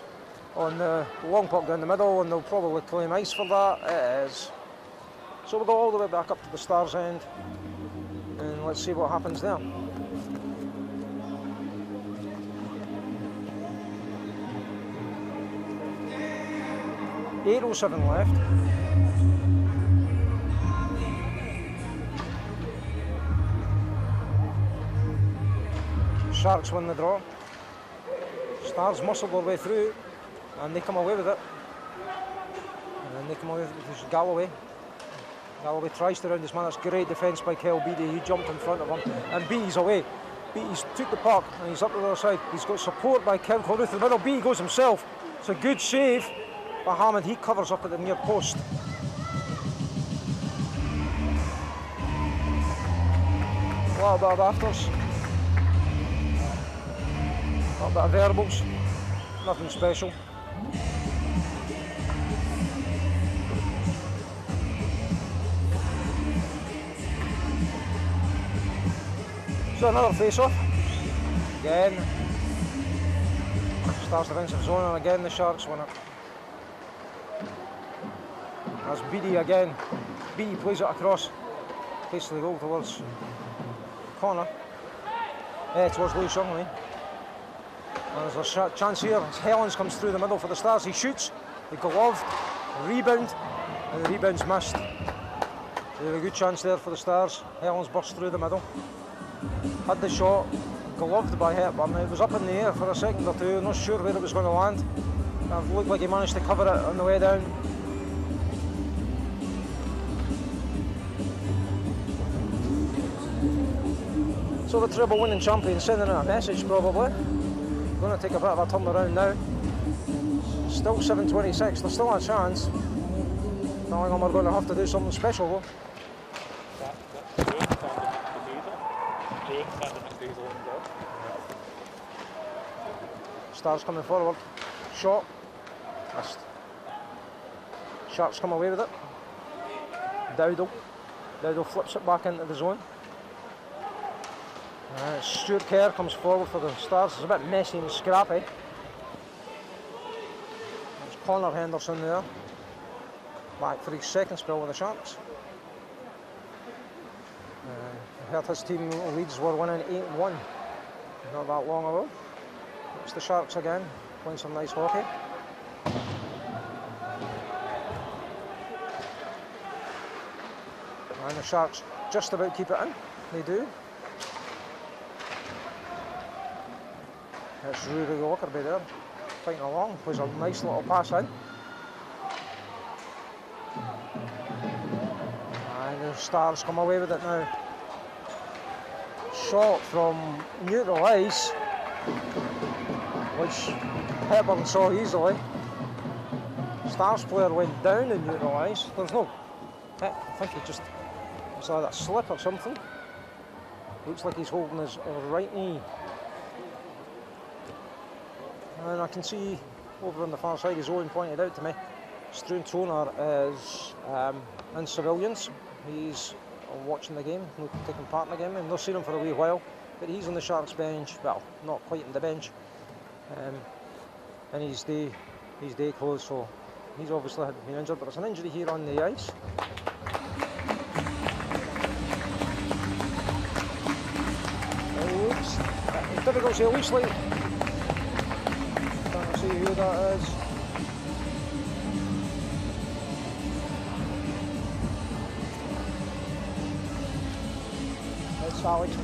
on the long puck down the middle, and they'll probably claim ice for that. It is. So we'll go all the way back up to the Stars end, and let's see what happens there. 8:07 left. Sharks win the draw. Stars muscle their way through, and they come away with it. And they come away with this Galloway. Galloway tries to round this man. That's great defence by Kel Beattie. He jumped in front of him, and Beattie's away. Beattie's took the puck, and he's up to the other side. He's got support by Kel Caldwell through the middle. Beattie goes himself. It's a good save by Hammond. He covers up at the near post. A little bit of afters. A little bit of verbals. Nothing special. So another face-off. Again. Stars defensive zone, and again the Sharks win it. That's Beattie again. Beattie plays it across. Face to the goal towards corner. Towards Lewis Young, I mean. And there's a chance here as Helens comes through the middle for the Stars. He shoots, the glove, rebound, and the rebound's missed. They have a good chance there for the Stars. Helens burst through the middle. Had the shot, gloved by Hepburn. It was up in the air for a second or two, not sure where it was going to land. It looked like he managed to cover it on the way down. So the treble winning champion sending in a message probably. Going to take a bit of a turn around now. Still 7:26, there's still a chance. Billingham are going to have to do something special though. Stars coming forward. Shot. Missed. Sharks come away with it. Dowdle. Dowdle flips it back into the zone. Stuart Kerr comes forward for the Stars. It's a bit messy and scrappy. There's Connor Henderson there, back for his second spell with the Sharks. I heard his team Leeds were winning 8-1 not that long ago. It's the Sharks again, playing some nice hockey. And the Sharks just about keep it in, they do. It's Rudy Lockerby there, fighting along, plays a nice little pass in. And the Stars come away with it now. Shot from neutral ice, which Hepburn saw easily. Stars player went down in neutral ice. There's no, I think he just saw that slip or something. Looks like he's holding his right knee. And I can see over on the far side, as Owen pointed out to me, Struan Toner is in civilians. He's watching the game, taking part in the game, and not seen him for a wee while. But he's on the Sharks bench, well, not quite on the bench. And his day clothes, so he's obviously been injured, but there's an injury here on the ice. It's difficult to say, loosely. Can't see who that is. It's Alex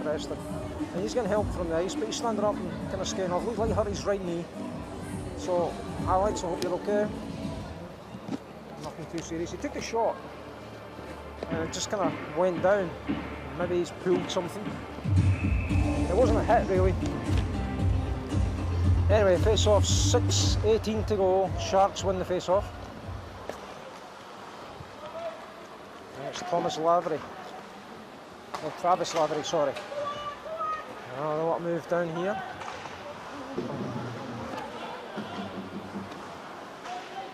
Preston. And he's getting help from the ice, but he's standing up and kind of scaring off. Looks like he hurt his right knee. So, Alex, I hope you're okay. Nothing too serious. He took the shot and it just kind of went down. Maybe he's pulled something. It wasn't a hit really. Anyway, face-off, 6:18 to go. Sharks win the face-off. And it's Thomas Lavery. Oh, Travis Lavery, sorry. I don't know what move down here.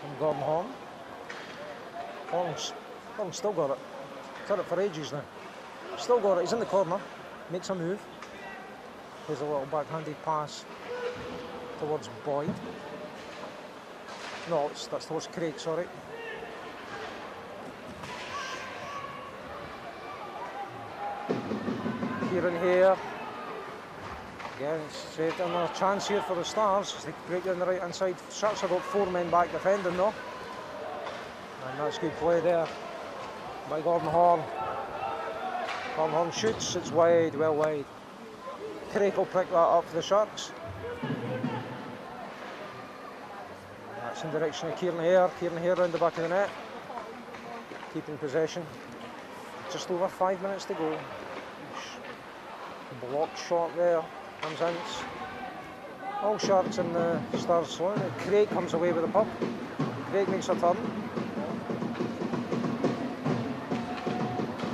From Gordon Horn. Horn's still got it. He's had it for ages now. Still got it, he's in the corner. Makes a move. There's a little backhanded pass towards Boyd. No, that's towards Craig, sorry. Here and here. Again, it's another chance here for the Stars as they break down the right hand side. Sharks have got 4 men back defending though. And that's good play there by Gordon Horn. Gordon Horn shoots, it's wide, well wide. Craig will pick that up for the Sharks. That's in the direction of Kieran Hare. Kieran Hare round the back of the net. Keeping possession. Just over 5 minutes to go. Blocked shot there. Comes in. All Sharks in the Stars zone. Craig comes away with the puck. Craig makes a turn.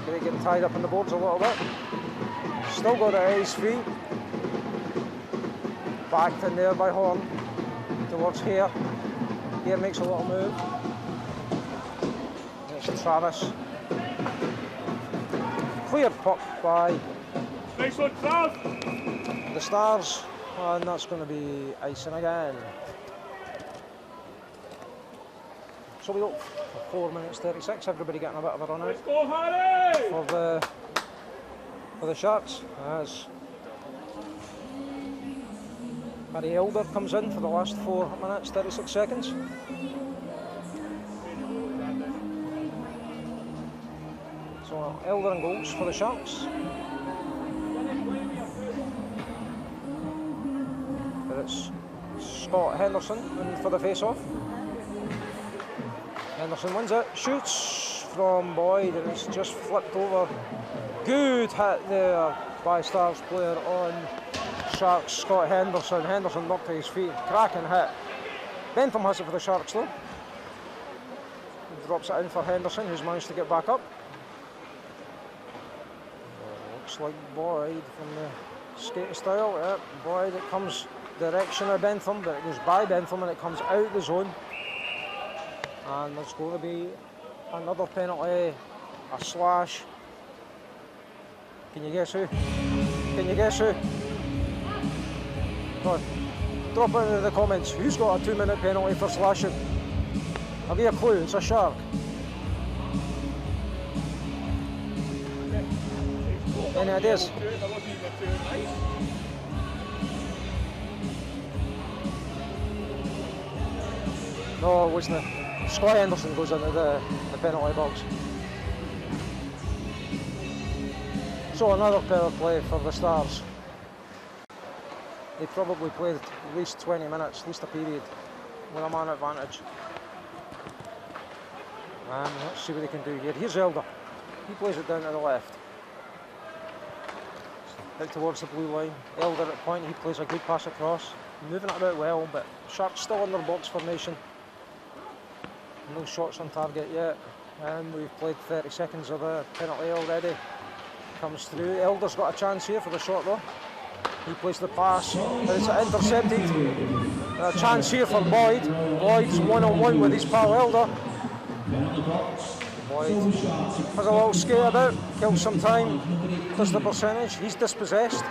Craig getting tied up on the boards a little bit. Still got it at his feet. Backed in there by Horn. Towards Hare. Hare makes a little move. There's Travis. Cleared puck by
Nice one, Trav!
the Stars, and that's going to be icing again. So we got 4 minutes 36. Everybody getting a bit of a run out.
Let's go, Harry!
For the Sharks, as Harry Elder comes in for the last 4 minutes 36 seconds. So Elder and goals for the Sharks. It's Scott Henderson in for the face-off. Henderson wins it, shoots from Boyd, and it's just flipped over. Good hit there by Stars player on Sharks, Scott Henderson. Henderson knocked to his feet, cracking hit. Bentham has it for the Sharks though. He drops it in for Henderson, who's managed to get back up. Looks like Boyd from the skating style. Yep, Boyd, it comes direction of Bentham, but it goes by Bentham and it comes out the zone. And there's going to be another penalty, a slash. Can you guess who? Can you guess who? Come on, drop it into the comments. Who's got a 2-minute penalty for slashing? I'll give you a clue, it's a shark. Any ideas? No, it wasn't. Scott Henderson goes into the penalty box. So another power play for the Stars. They probably played at least 20 minutes, at least a period, with a man advantage. Let's see what they can do here. Here's Elder. He plays it down to the left. Out towards the blue line. Elder at point, he plays a good pass across. Moving it about well, but Sharks still in their box formation. No shots on target yet. We've played 30 seconds of the penalty already. Comes through. Elder's got a chance here for the shot though. He plays the pass, and it's intercepted. A chance here for Boyd. Boyd's one-on-one with his pal Elder. Boyd has a little skate about, kills some time, does the percentage. He's dispossessed.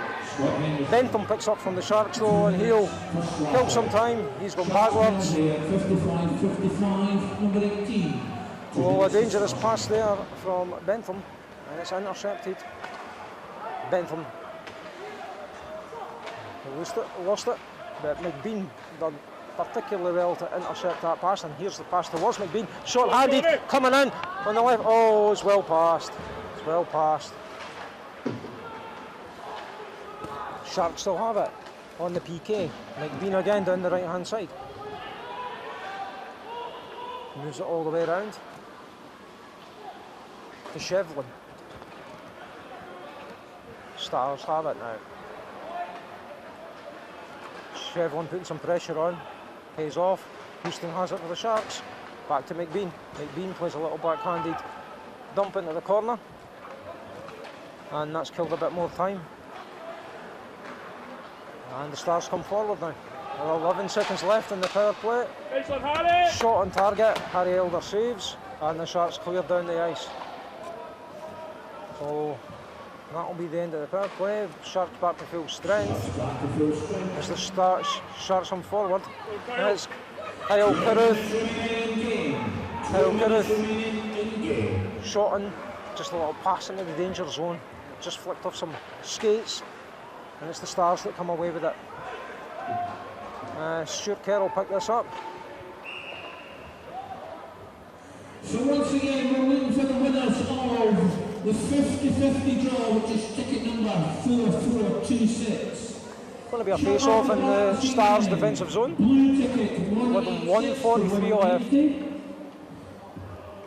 Bentham picks up from the Sharks though, and he'll kill some time. He's gone backwards. Oh, a dangerous pass there from Bentham, and it's intercepted. Bentham lost it, but McBean done particularly well to intercept that pass, and here's the pass towards McBean. Short-handed, coming in on the left. Oh, it's well passed. It's well passed. Sharks still have it on the PK. McBean again down the right-hand side. Moves it all the way around to Shevlin. Stars have it now. Shevlin putting some pressure on, pays off. Houston has it for the Sharks. Back to McBean. McBean plays a little backhanded dump into the corner, and that's killed a bit more time. And the Stars come forward now. There are 11 seconds left in the power play. Shot on target. Harry Elder saves, and the Sharks clear down the ice. So that'll be the end of the power play. Sharks back to full strength. As the Sharks come forward. And it's Kyle Carruth. Shot in, just a little pass into the danger zone. Just flicked off some skates. And it's the Stars that come away with it. Stuart Carroll picked this up.
So once again, we're waiting for the winners of the 50-50 draw, which is ticket number 4426.
Going to be a face-off in the Stars' defensive zone.
Blue ticket,
With 1:43 left.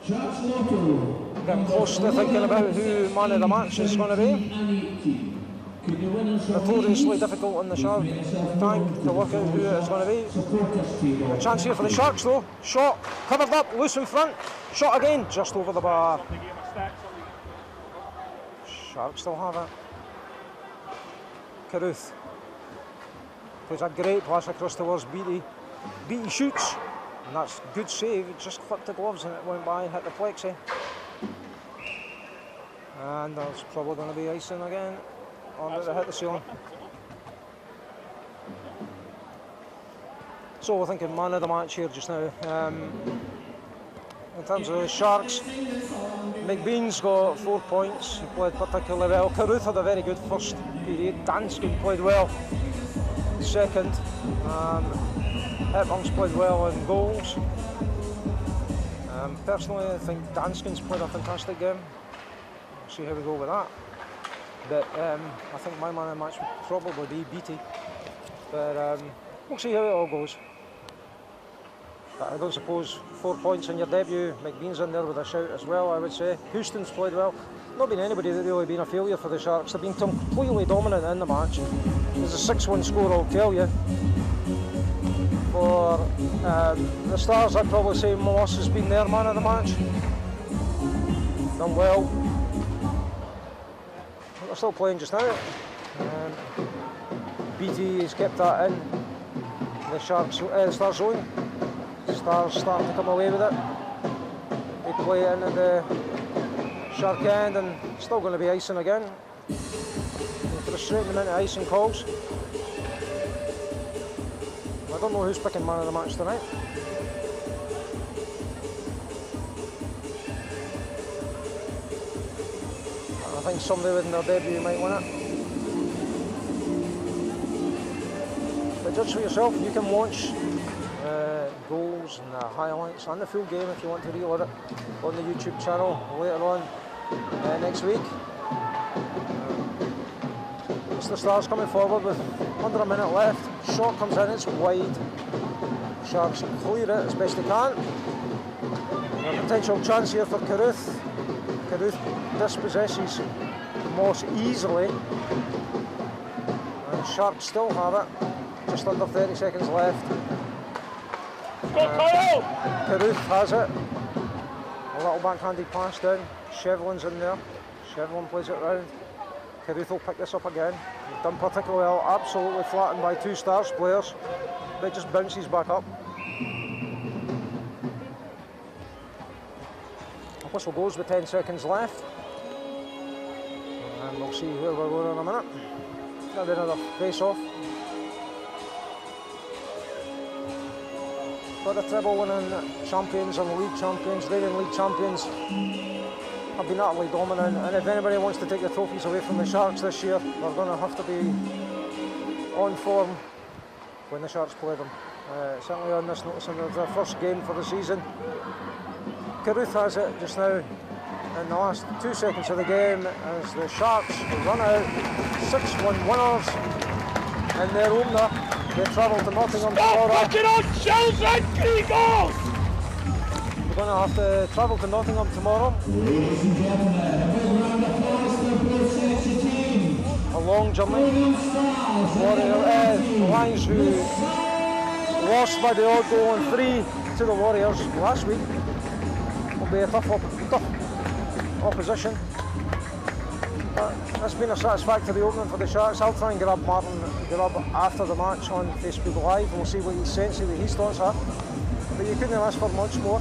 Sharks Lotto.
Getting close to thinking about who man of the match is going to be. Notoriously difficult in the Shark tank to work out who it is going to be. A chance here for the Sharks though. Shot, covered up, loose in front. Shot again, just over the bar. Sharks still have it. Carruth plays a great pass across towards Beattie. Beattie shoots, and that's a good save. It just clipped the gloves and it went by and hit the plexi. And there's probably going to be icing again. On it, hit the ceiling. So we're thinking man of the match here just now. In terms of the Sharks, McBean's got 4 points. He played particularly well. Carruth had a very good first period. Danskin played well second. Hepburn's played well in goals. Personally, I think Danskin's played a fantastic game. We'll see how we go with that. But I think my man of the match would probably be Beattie. But we'll see how it all goes. But I don't suppose 4 points in your debut. McBean's in there with a shout as well, I would say. Houston's played well. Not been anybody that really been a failure for the Sharks. They've been completely dominant in the match. There's a 6-1 score, I'll tell you. For the Stars, I'd probably say Moss has been their man of the match. Done well. They're still playing just now. BT has kept that in the Stars zone. Stars starting to come away with it. They play into the Shark end and still going to be icing again. frustrating them into icing calls. I don't know who's picking man of the match tonight. I think somebody with their debut might win it. But judge for yourself. You can watch goals and the highlights and the full game if you want to relive it on the YouTube channel later on next week. It's the Stars coming forward with under a minute left. Shot comes in, it's wide. Sharks clear it as best they can. A potential chance here for Carruth. Carruth dispossesses Moss easily. And Sharks still have it. Just under 30 seconds left. Carruth has it. A little backhanded pass down. Shevlin's in there. Shevlin plays it round. Carruth will pick this up again. Done particularly well. Absolutely flattened by two Stars players. But it just bounces back up. The whistle goes with 10 seconds left. And we'll see where we're going in a minute. That'll be another face-off. But the treble-winning champions and league champions, reigning league champions, have been utterly dominant. And if anybody wants to take the trophies away from the Sharks this year, they're going to have to be on form when the Sharks play them. Certainly on this notice of their first game for the season. Carruth has it just now in the last 2 seconds of the game as the Sharks run out 6-1 winners in their opener. They travel to Nottingham tomorrow.
On, children! Eagles!
We're going to have to travel to Nottingham tomorrow.
Ladies and gentlemen, a big round of applause for both sets of teams.
A long journey. The Lions, who lost by the odd goal on 3 to the Warriors last week, will be a tough opposition. But it's been a satisfactory opening for the Sharks. I'll try and grab Martin Grubb after the match on Facebook Live and we'll see what his sense of his thoughts are. But you couldn't ask for much more.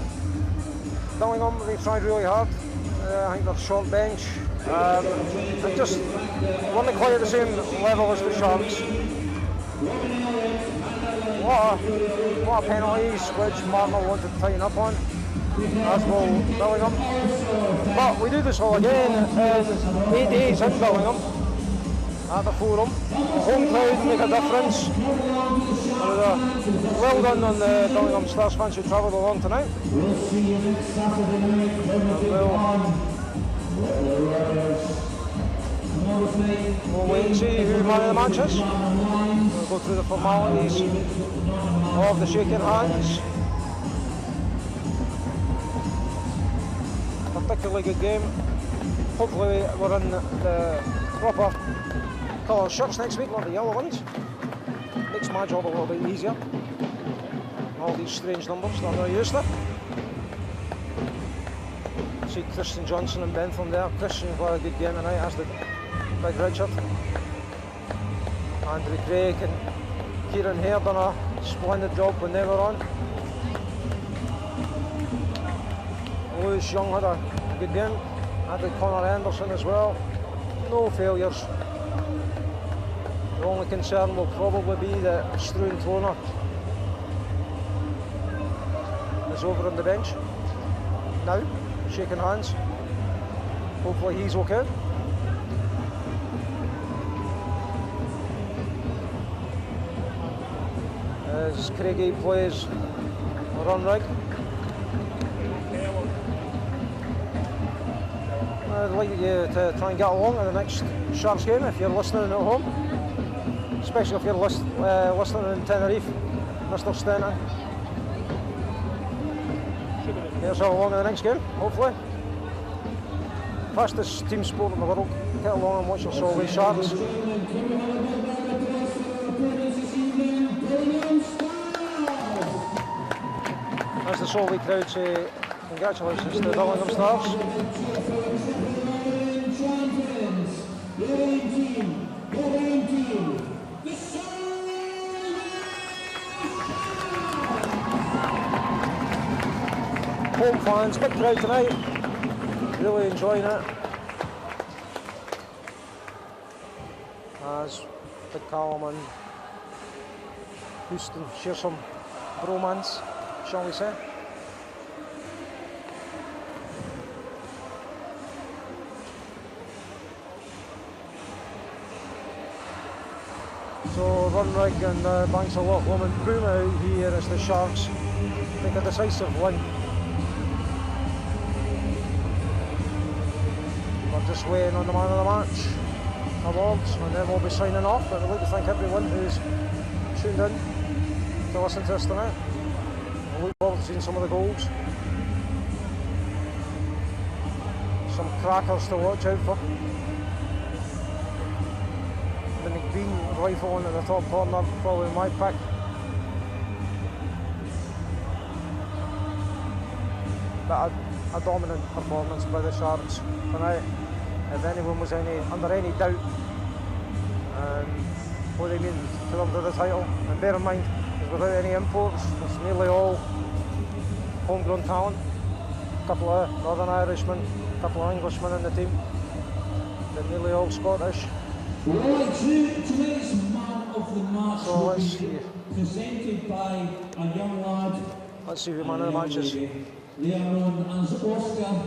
Billingham, they tried really hard. I think their short bench. They just weren't quite at the same level as the Sharks. A lot of penalties which Martin wanted to tighten up on, as will Billingham. But we do this all again in 8 days in Billingham at the Forum. The home crowd make a difference. Well done on the Billingham Stars fans who travelled along tonight.
We'll see you next Saturday night.
We'll wait and see who man of the match is. We'll go through the formalities of the shaking hands. Particularly good game. Hopefully we're in the proper colour shirts next week, not the yellow ones. Makes my job a little bit easier. All these strange numbers that I'm not used to. See Christian Johnson and Bentham there. Christian's got a good game tonight, as did Big Richard. Andrew Craig and Kieran Hare done a splendid job when they were on. Lewis Young had a good game. Had Connor Anderson as well. No failures. The only concern will probably be that Struan Toner is over on the bench now, shaking hands. Hopefully he's okay. As Craigie plays run rig. I'd like you to try and get along in the next Sharks game if you're listening at home, especially if you're listening in Tenerife, Mr. Stenton. Get yourself along in the next game, hopefully. Fastest team sport in the world. Get along and watch your Solway Sharks. As the Solway crowd say, congratulations to the Billingham Stars. Home fans, big crowd tonight, really enjoying it. as Big Callum and Houston share some bromance, shall we say. So Runrig and Banks of Loch Lomond Broom out here as the Sharks take a decisive win. We're just waiting on the man of the match awards, and then we'll be signing off. But I'd like to thank everyone who's tuned in to listen to us tonight. I look forward to seeing some of the goals. Some crackers to watch out for. The McBean rifle on at the top corner, probably my pick. But a dominant performance by the Sharks tonight. If anyone was under any doubt what they mean to them to the title, and bear in mind, it's without any imports, it's nearly all homegrown talent. A couple of Northern Irishmen, a couple of Englishmen in the team, they're nearly all Scottish.
Right, tonight's man of the match
So let's see.
presented by a young lad.
Let's see who man of the match is.
They are known as Oscar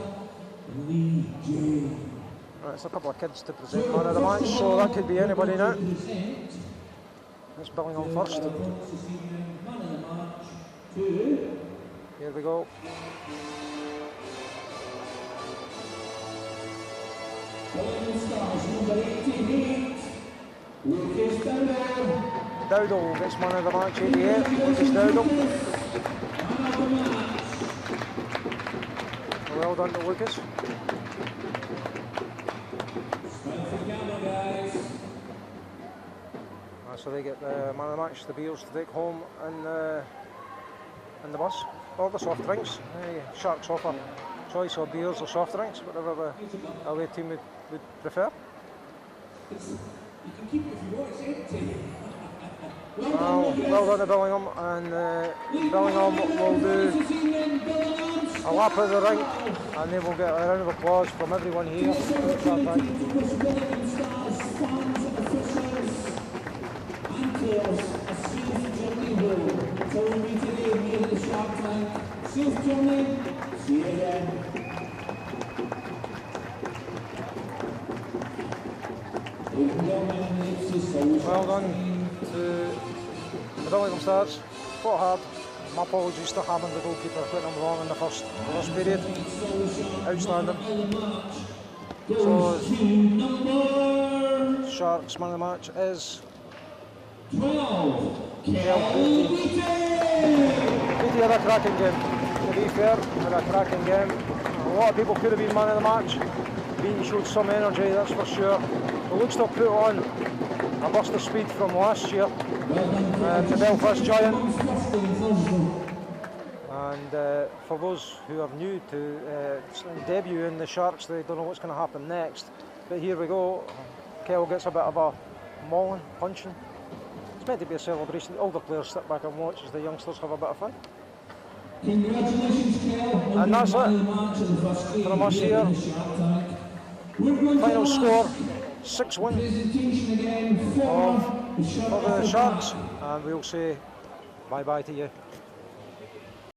Lee J.
Right, it's a couple of kids to present man of the match, so that could be anybody now. Let's Billingham first.
Man of the match to
Here we go.
Billingham Stars number 88, Lucas Dowdle.
Dowdle gets man of the match, 88. Lucas Dowdle.
Man of the match.
Well done to Lucas.
Smile for camera, guys.
So they get the man of the match, the beers to take home in the bus. Or the soft drinks. Sharks offer choice of beers or soft drinks, whatever the away team would prefer.
You can keep it if you want, it's empty.
Well done to Billingham, and Billingham will do a lap of the rink, and they will get a round of applause from everyone here.
See you again.
Well done to the Billingham Stars. Fought hard. My apologies to Hammond, the goalkeeper, putting him wrong in the first period. Outstanding. So Sharks man of the match is
12.
Beatty had a cracking game. To be fair, had a cracking game. A lot of people could have been man of the match. Beatty showed some energy, that's for sure. But looks to have put on a burst of speed from last year. The Belfast Giant. And for those who are new to debut in the Sharks, they don't know what's going to happen next. But here we go. Kel gets a bit of a mauling, punching. It's meant to be a celebration. All the players sit back and watch as the youngsters have a bit of fun.
Congratulations, Kel.
And that's it from us here. Final score 6-1 for the Sharks, and we'll say bye bye to you.